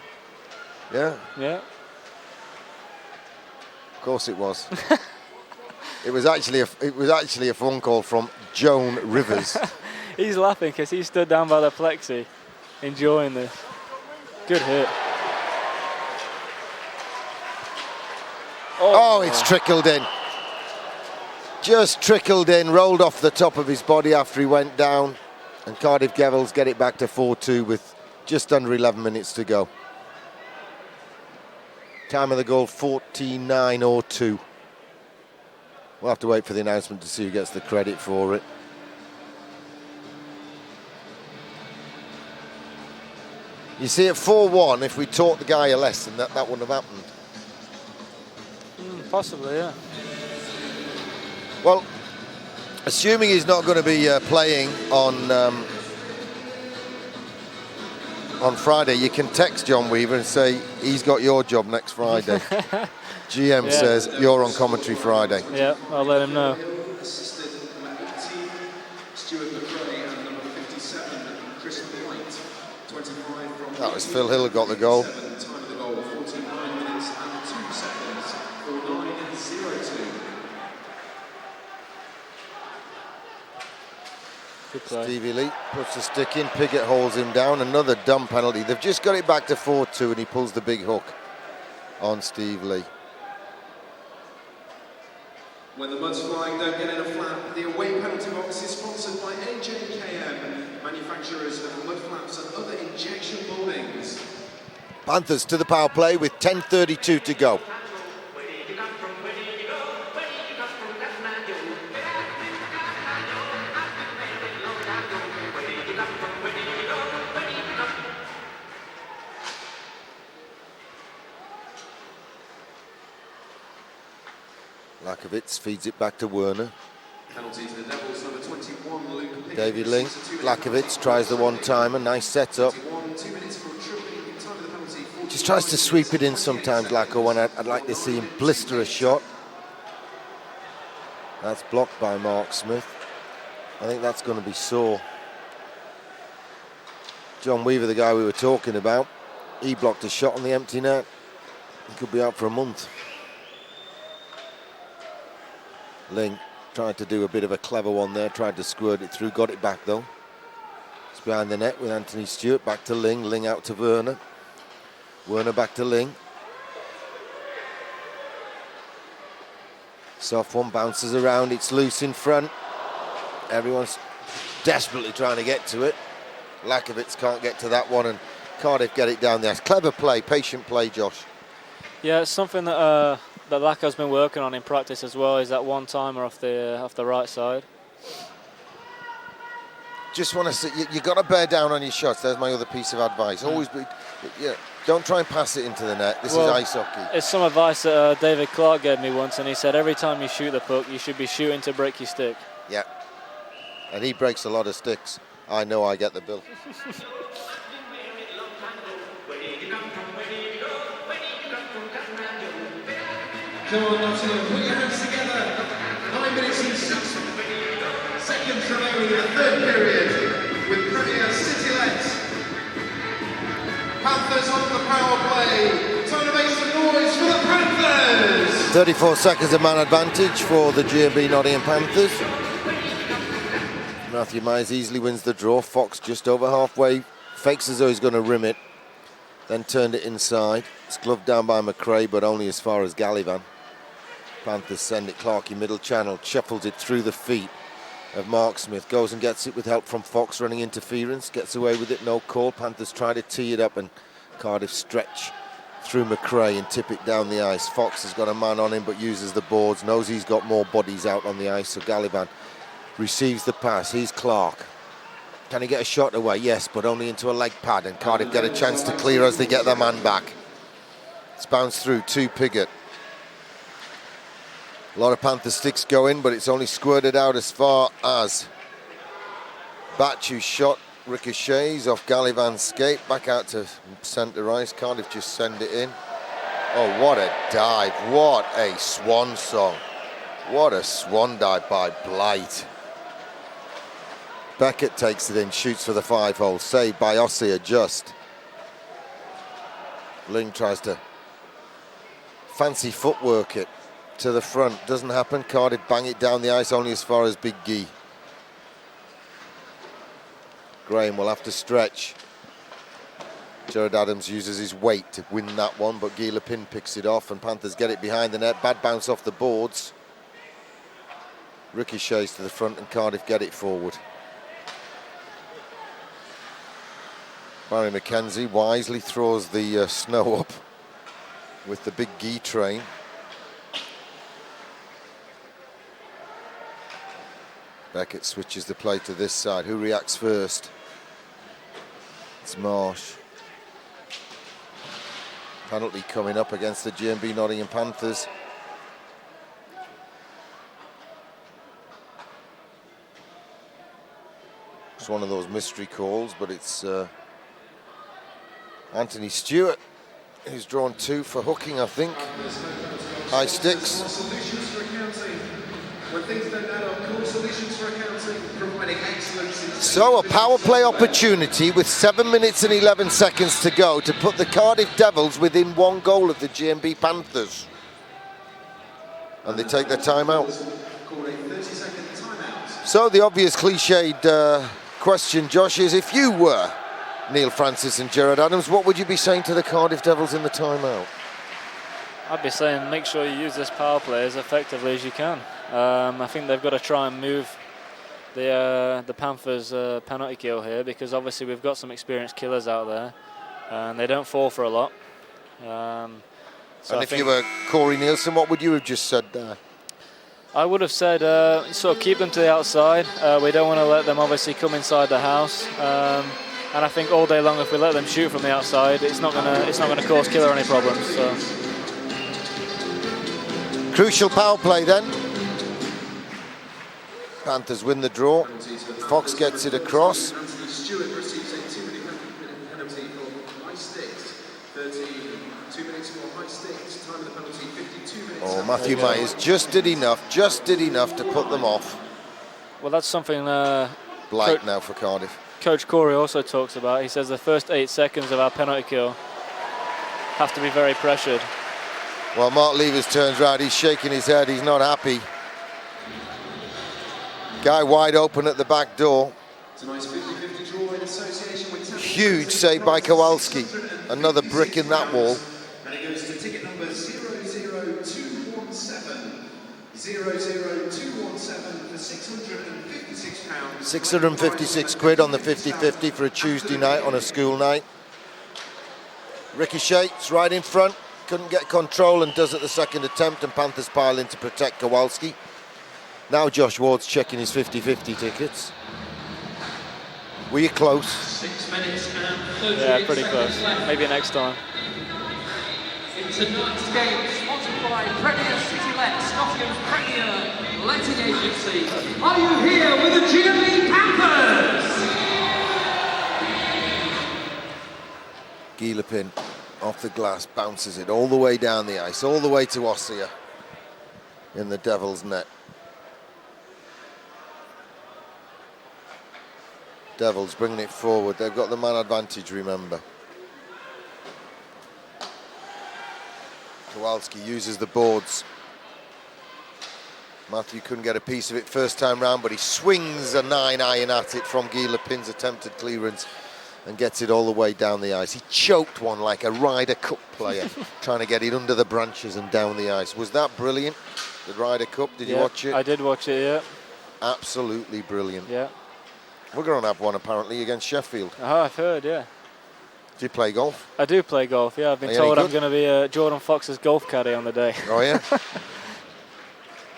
Yeah? Yeah. Of course it was. It was actually a phone call from Joan Rivers. He's laughing because he stood down by the plexi, enjoying this. Good hit. Oh, it's trickled in. Just trickled in, rolled off the top of his body after he went down. And Cardiff Devils get it back to 4-2 with just under 11 minutes to go. Time of the goal, 49:02. We'll have to wait for the announcement to see who gets the credit for it. You see, at 4-1, if we taught the guy a lesson, that wouldn't have happened. Possibly, yeah. Well, assuming he's not going to be playing on Friday, you can text John Weaver and say he's got your job next Friday. GM says you're on commentary Friday. Yeah, I'll let him know. That was Phil Hill who got the goal. Stevie Lee puts the stick in, Piggott holds him down, another dumb penalty. They've just got it back to 4-2 and he pulls the big hook on Steve Lee. When the mud's flying, don't get in a flap. The away penalty box is sponsored by AJKM, manufacturers of mud flaps and other injection moldings. Panthers to the power play with 10:32 to go. Lakovitz feeds it back to Werner. Penalty to the Devils, number 21, Luke David Ling, Lakovitz tries the one-timer, nice setup. 2 minutes for a tripping, time of the penalty. Just tries to sweep it in sometimes, Lako, and I'd like to see him blister a shot. That's blocked by Mark Smith. I think that's going to be sore. John Weaver, the guy we were talking about, he blocked a shot on the empty net. He could be out for a month. Ling tried to do a bit of a clever one there, tried to squirt it through, got it back though. It's behind the net with Anthony Stewart, back to Ling, Ling out to Werner. Werner back to Ling. Soft one bounces around, it's loose in front. Everyone's desperately trying to get to it. Lakovitz can't get to that one and Cardiff get it down there. Clever play, patient play, Josh. Yeah, it's something that that Lako's been working on in practice as well, is that one-timer off the right side. Just want to say, you got to bear down on your shots. There's my other piece of advice. Always be, don't try and pass it into the net. This is ice hockey. It's some advice that David Clark gave me once, and he said every time you shoot the puck, you should be shooting to break your stick. Yeah, and he breaks a lot of sticks. I know I get the bill. Come on, Nottingham, put your hands together. 9 minutes and 6 seconds remaining in the third period with Premier City led. Panthers on the power play. Time to make some noise for the Panthers. 34 seconds of man advantage for the GMB Nottingham Panthers. Matthew Myers easily wins the draw. Fox just over halfway, fakes as though he's going to rim it, then turned it inside. It's gloved down by McRae, but only as far as Gallivan. Panthers send it Clarkey middle channel, shuffles it through the feet of Mark Smith, goes and gets it with help from Fox, running interference, gets away with it, no call. Panthers try to tee it up and Cardiff stretch through McRae and tip it down the ice. Fox has got a man on him but uses the boards, knows he's got more bodies out on the ice, so Gallivan receives the pass. He's Clark. Can he get a shot away? Yes, but only into a leg pad, and Cardiff get a chance to clear as they get their man back. It's bounced through to Piggott. A lot of Panther sticks going, but it's only squirted out as far as Bachu's shot ricochets off Gallivan's skate, back out to centre ice. Cardiff just send it in. Oh, what a dive. What a swan song. What a swan dive by Blight. Beckett takes it in, shoots for the 5-hole. Saved by Ossia just. Ling tries to fancy footwork it to the front. Doesn't happen. Cardiff bang it down the ice only as far as Big Guy. Graham will have to stretch. Jared Adams uses his weight to win that one, but Guy Lepin picks it off and Panthers get it behind the net. Bad bounce off the boards. Ricochets to the front and Cardiff get it forward. Barry McKenzie wisely throws the snow up with the Big Guy train. Beckett switches the play to this side. Who reacts first? It's Marsh. Penalty coming up against the GMB Nottingham Panthers. It's one of those mystery calls, but it's Anthony Stewart, who's drawn 2 for hooking, I think. High sticks. So a power play opportunity with 7 minutes and 11 seconds to go to put the Cardiff Devils within 1 goal of the GMB Panthers. And they take their time out. So the obvious cliched question, Josh, is if you were Neil Francis and Jared Adams, what would you be saying to the Cardiff Devils in the timeout? I'd be saying make sure you use this power play as effectively as you can. I think they've got to try and move the Panthers penalty kill here, because obviously we've got some experienced killers out there. and they don't fall for a lot. So and I if think you were Corey Nielsen, what would you have just said there? I would have said sort of keep them to the outside. We don't want to let them obviously come inside the house. And I think all day long, if we let them shoot from the outside, it's not gonna cause Killer any problems. So. Crucial power play then. Panthers win the draw. Fox gets it across. Stewart receives a 2-minute penalty for high stakes. 2 minutes for high stakes. Time of the penalty 52 minutes. Oh, Matthew Myers just did enough to put them off. Well, that's something. Blight now for Cardiff. Coach Corey also talks about. He says the first 8 seconds of our penalty kill have to be very pressured. Well, Mark Levers turns round, he's shaking his head, he's not happy. Guy wide open at the back door. It's a nice 50-50 draw in association with Huge save by Kowalski. Another brick in that wall. And it goes to ticket number 00217. 00217 for £656. 656 quid on the 50-50 for a Tuesday night on a school night. Ricochet, it's right in front. Couldn't get control and does at the second attempt, and Panthers pile in to protect Kowalski. Now Josh Ward's checking his 50-50 tickets. Were you close? 6 minutes and 30 Yeah, pretty close. Maybe next time. In tonight's game, sponsored by Premier City Lets, Nottingham's premier letting agency. Are you here with the GMB Panthers? Gielepin off the glass, bounces it all the way down the ice, all the way to Ossia in the Devils' net. Devils bringing it forward. They've got the man advantage, remember. Kowalski uses the boards. Matthew couldn't get a piece of it first time round, but he swings a 9-iron at it from Gielepin's attempted clearance and gets it all the way down the ice. He choked one like a Ryder Cup player, trying to get it under the branches and down the ice. Was that brilliant, the Ryder Cup? Did you watch it? I did watch it, yeah. Absolutely brilliant. Yeah. We're going to have one apparently against Sheffield. Oh, I've heard, yeah. Do you play golf? I do play golf, yeah. I've been told I'm going to be Jordan Fox's golf caddy on the day. Oh, yeah?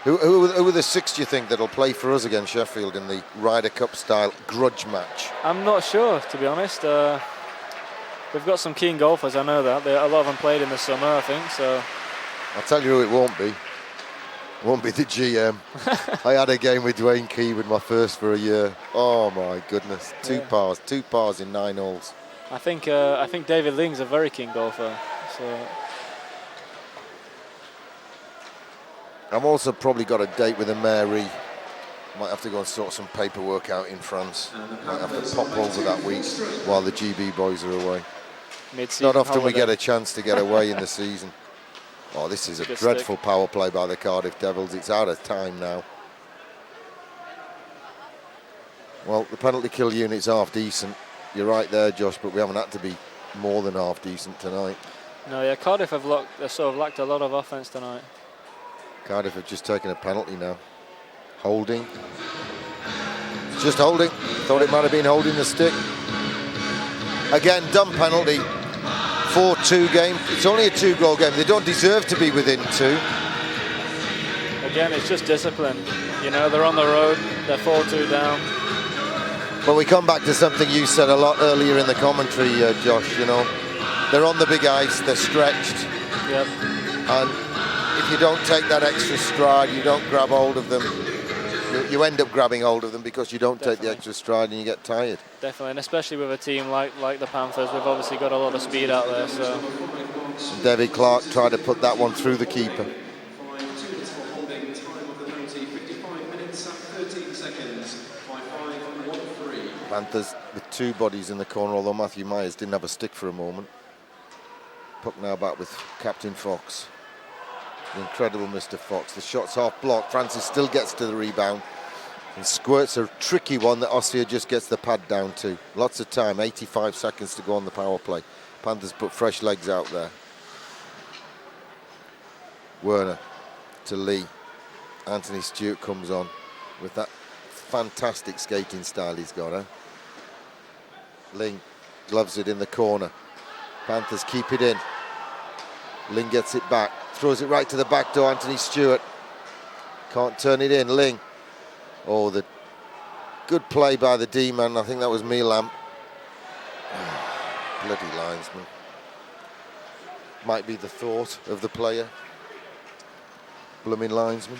Who are the 6 do you think that'll play for us against Sheffield in the Ryder Cup style grudge match? I'm not sure, to be honest. We've got some keen golfers, I know that. A lot of them played in the summer, I think, so. I'll tell you who it won't be. Won't be the GM. I had a game with Dwayne Keywood, my first for a year. Oh my goodness, two pars in 9 holes. I think David Ling's a very keen golfer. So. I've also probably got a date with a Mairie. Might have to go and sort some paperwork out in France. Might have to pop over that week while the GB boys are away. Not often we get a chance to get away in the season. Oh, this is a dreadful power play by the Cardiff Devils. It's out of time now. Well, the penalty kill unit's half decent. You're right there, Josh, but we haven't had to be more than half decent tonight. No, yeah, Cardiff have sort of lacked a lot of offence tonight. Cardiff have just taken a penalty now. Holding. It's just holding. Thought it might have been holding the stick. Again, dumb penalty. 4-2 game. It's only a 2-goal game. They don't deserve to be within 2. Again, it's just discipline. You know, they're on the road. They're 4-2 down. But we come back to something you said a lot earlier in the commentary, Josh. You know, they're on the big ice. They're stretched. Yep. And if you don't take that extra stride, you don't grab hold of them. You end up grabbing hold of them because you don't take the extra stride and you get tired. Definitely, and especially with a team like the Panthers, we've obviously got a lot of speed out there. So. And David Clark tried to put that one through the keeper. 2 minutes for holding. Time of the penalty 55 minutes and 13 seconds by 5-1-3. Panthers with 2 bodies in the corner, although Matthew Myers didn't have a stick for a moment. Puck now back with Captain Fox. The incredible Mr. Fox. The shot's half blocked. Francis still gets to the rebound and squirts a tricky one that Ossia just gets the pad down to. Lots of time, 85 seconds to go on the power play. Panthers put fresh legs out there. Werner to Lee. Anthony Stewart comes on with that fantastic skating style he's got, Ling gloves it in the corner. Panthers keep it in. Ling gets it back, throws it right to the back door. Anthony Stewart can't turn it in. Ling. Oh, the good play by the D-man. I think that was Milam. Bloody linesman. Might be the thought of the player. Blooming linesman.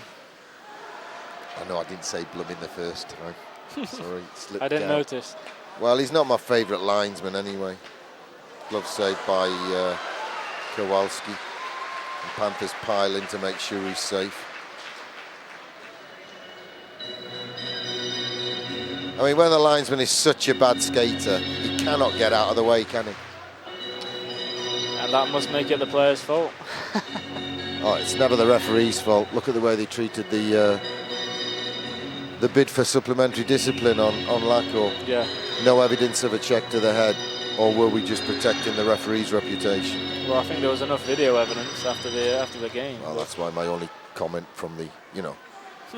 I know I didn't say blooming the first time. Sorry, it slipped I didn't down. notice. Well, he's not my favourite linesman anyway. Glove saved by Kowalski. And Panthers pile in to make sure he's safe. I mean, when the linesman is such a bad skater, he cannot get out of the way, can he? And that must make it the player's fault. Oh, it's never the referee's fault. Look at the way they treated the bid for supplementary discipline on Lacko. Yeah. No evidence of a check to the head, or were we just protecting the referee's reputation? Well, I think there was enough video evidence after the game. Well, that's why my only comment from the,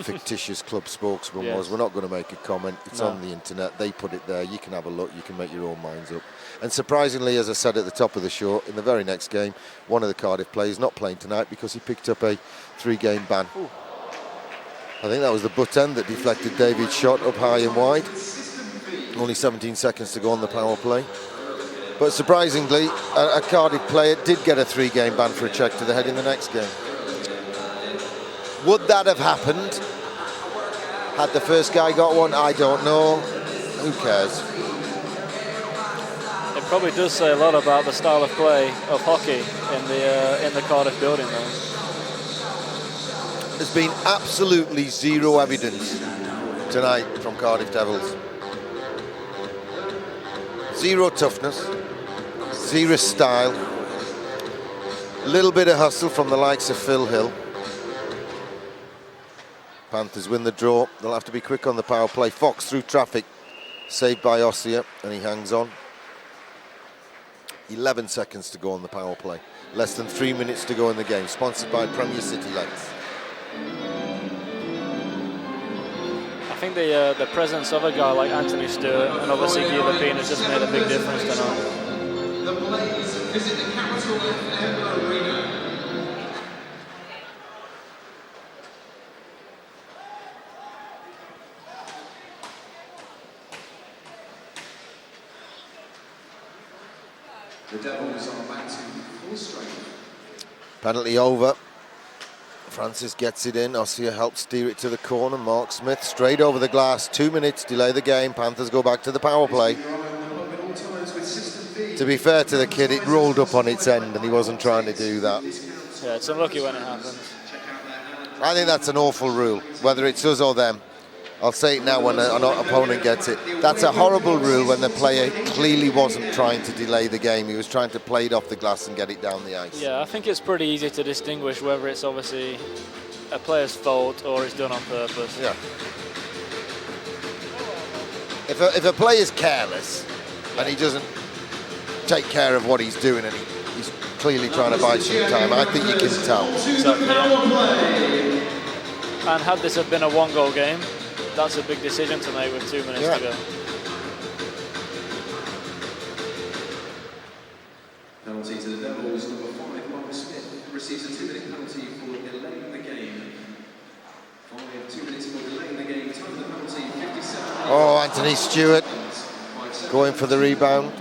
fictitious club spokesman Yes. was, we're not going to make a comment. It's No. on the internet. They put it there. You can have a look. You can make your own minds up. And surprisingly, as I said at the top of the show, in the very next game, one of the Cardiff players not playing tonight because he picked up a 3-game ban. Ooh. I think that was the butt end that deflected David's shot up high and wide. Only 17 seconds to go on the power play. But surprisingly, a Cardiff player did get a 3-game ban for a check to the head in the next game. Would that have happened had the first guy got one? I don't know. Who cares? It probably does say a lot about the style of play of hockey in the Cardiff building, though. There's been absolutely zero evidence tonight from Cardiff Devils. Zero toughness, zero style, a little bit of hustle from the likes of Phil Hill. Panthers win the draw. They'll have to be quick on the power play. Fox through traffic, saved by Ossia, and he hangs on. 11 seconds to go on the power play. Less than 3 minutes to go in the game. Sponsored by Premier City Lights. I think the presence of a guy like Anthony Stewart and obviously Guy Lepine has just made a big difference tonight. The Blaze visit the Capital FM Arena. The Devils are back to full strength. Penalty over. Francis gets it in. Ossia helps steer it to the corner. Mark Smith straight over the glass. 2 minutes, delay the game. Panthers go back to the power play. To be fair to the kid, it rolled up on its end and he wasn't trying to do that. Yeah, it's unlucky when it happens. I think that's an awful rule, whether it's us or them. I'll say it now when an opponent gets it. That's a horrible rule when the player clearly wasn't trying to delay the game. He was trying to play it off the glass and get it down the ice. Yeah, I think it's pretty easy to distinguish whether it's obviously a player's fault or it's done on purpose. Yeah. If a player's careless and he doesn't take care of what he's doing and he's clearly trying to buy some time, I think you can tell. Exactly, yeah. And had this have been a 1-goal game, that's a big decision to make with 2 minutes to go. Penalty to the Devils, number 5, Mark Smith, receives a 2-minute penalty for delaying the game. 2 minutes for delaying the game, time of the penalty, 57. Oh, Anthony Stewart going for the rebound.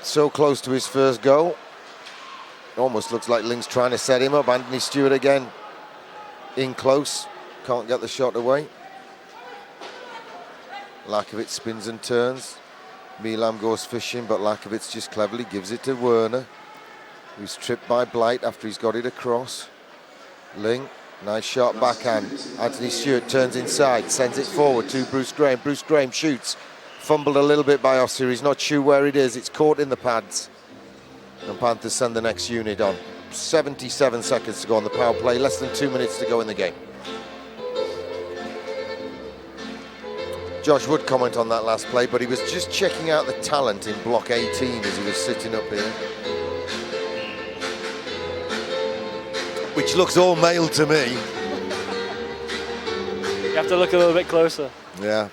So close to his first goal. Almost looks like Ling's trying to set him up. Anthony Stewart again in close, can't get the shot away. Lakovic spins and turns. Milam goes fishing, but Lakovic just cleverly gives it to Werner, who's tripped by Blight after he's got it across. Ling, nice shot backhand. Anthony Stewart turns inside, sends it forward to Bruce Graham. Bruce Graham shoots. Fumbled a little bit by Ossia. He's not sure where it is. It's caught in the pads. And Panthers send the next unit on. 77 seconds to go on the power play. Less than 2 minutes to go in the game. Josh would comment on that last play, but he was just checking out the talent in block 18 as he was sitting up here. Which looks all male to me. You have to look a little bit closer. Yeah.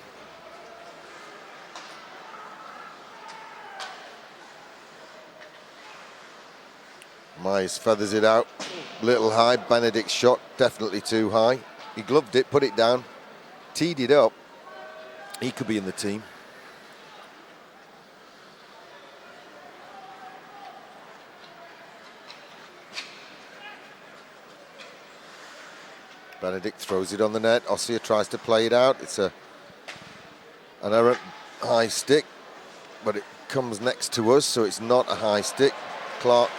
Myers feathers it out. Little high. Benedict's shot definitely too high. He gloved it, put it down, teed it up. He could be in the team. Benedict throws it on the net. Ossia tries to play it out. It's an errant high stick, but it comes next to us, so it's not a high stick. Clark,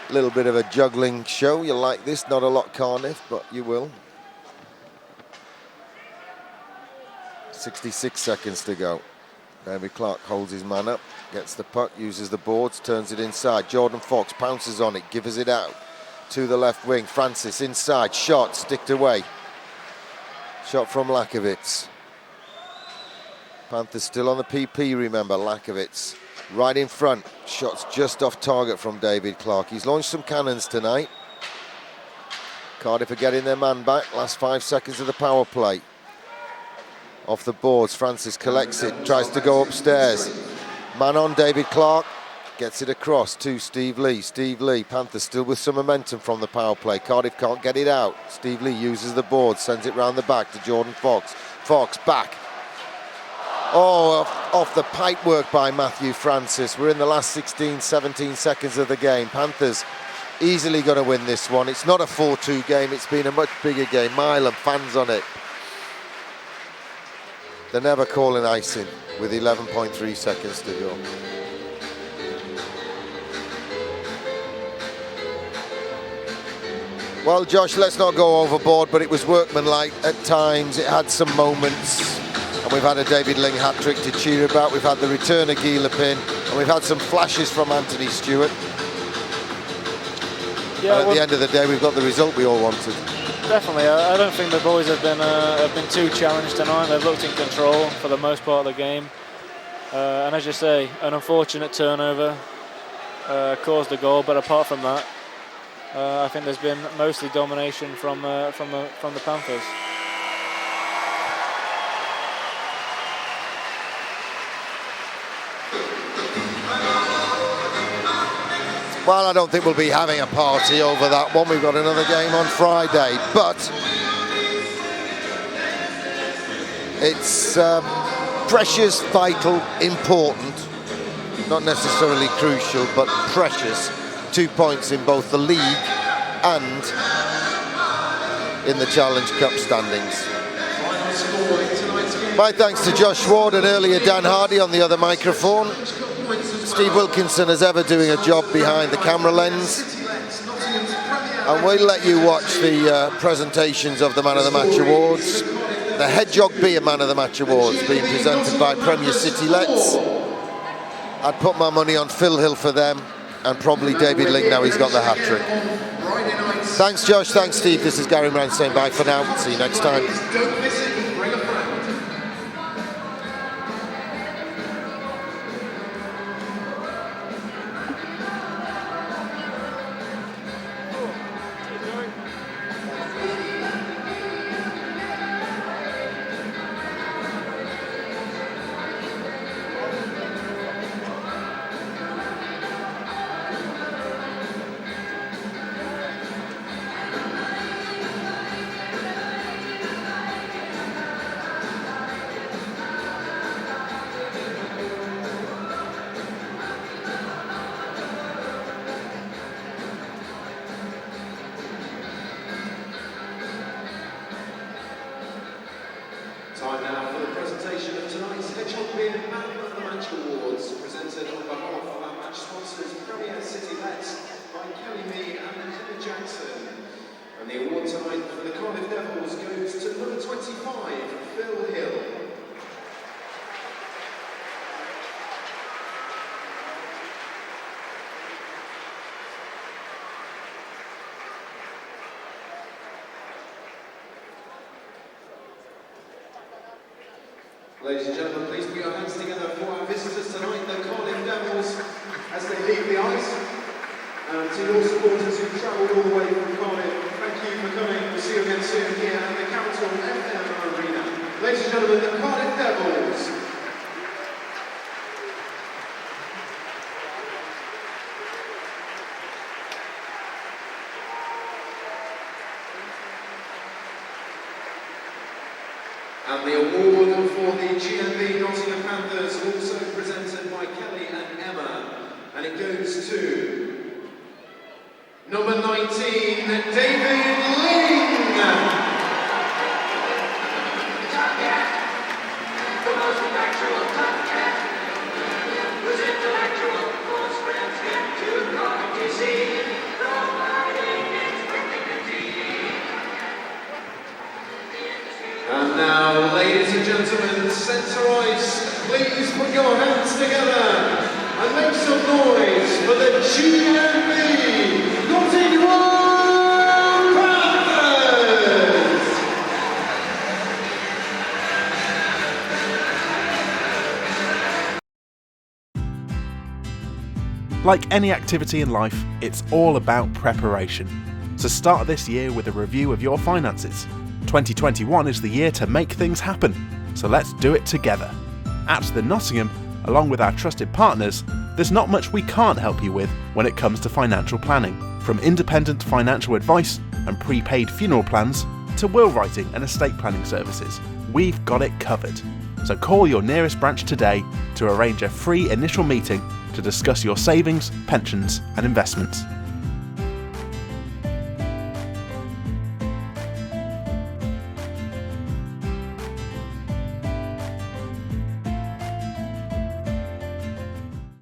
a little bit of a juggling show. You like this, not a lot Cardiff, but you will. 66 seconds to go. David Clark holds his man up, gets the puck, uses the boards, turns it inside. Jordan Fox pounces on it, gives it out to the left wing. Francis inside, shot, sticked away. Shot from Lakovitz. Panthers still on the PP, remember. Lakovitz right in front. Shots just off target from David Clark. He's launched some cannons tonight. Cardiff are getting their man back. Last 5 seconds of the power play. Off the boards, Francis collects it, tries to go upstairs. Man on David Clark, gets it across to Steve Lee. Steve Lee, Panthers still with some momentum from the power play. Cardiff can't get it out. Steve Lee uses the board, sends it round the back to Jordan Fox. Fox back. Oh, off the pipe work by Matthew Francis. We're in the last 16, 17 seconds of the game. Panthers easily going to win this one. It's not a 4-2 game, it's been a much bigger game. Milan, fans on it. They're never calling icing with 11.3 seconds to go. Well, Josh, let's not go overboard, but it was workmanlike at times. It had some moments. And we've had a David Ling hat-trick to cheer about. We've had the return of Guy Lepin. And we've had some flashes from Anthony Stewart. Yeah, and at the end of the day, we've got the result we all wanted. Definitely. I don't think the boys have been too challenged tonight. They've looked in control for the most part of the game. And as you say, an unfortunate turnover caused the goal. But apart from that, I think there's been mostly domination from the Panthers. Well, I don't think we'll be having a party over that one. We've got another game on Friday, but it's precious, vital, important, not necessarily crucial, but precious. 2 points in both the league and in the Challenge Cup standings. My thanks to Josh Ward and earlier Dan Hardy on the other microphone. Steve Wilkinson as ever doing a job behind the camera lens. And we'll let you watch the presentations of the Man of the Match Awards. The Hedgehog Beer Man of the Match Awards being presented by Premier City Letts. I'd put my money on Phil Hill for them and probably David Ling now he's got the hat-trick. Thanks Josh, thanks Steve. This is Gary Brown saying bye for now. See you next time. Time now for the presentation of tonight's Hedgehog Beer Man of the Match Awards, presented on behalf of our match sponsors Premier City Letts by Kelly Mee and Heather Jackson. And the award tonight for the Cardiff Devils goes to number 25, Phil Hill. Ladies and gentlemen, please put your hands together for our visitors tonight, the Cardiff Devils, as they leave the ice. And to your supporters who've travelled all the way from Cardiff, thank you for coming. We'll see you again soon here at the Capital FM Arena. Ladies and gentlemen, the Cardiff Devils. bill for the GMB Nottingham Panthers, also presented by Kelly and Emma. And it goes to number 19, David Ling. And now, ladies and gentlemen, centre ice, please put your hands together and make some noise for the GMB Nottingham Panthers! Like any activity in life, it's all about preparation. So start this year with a review of your finances. 2021 is the year to make things happen, so let's do it together. At the Nottingham, along with our trusted partners, there's not much we can't help you with when it comes to financial planning. From independent financial advice and prepaid funeral plans to will writing and estate planning services, we've got it covered. So call your nearest branch today to arrange a free initial meeting to discuss your savings, pensions and investments.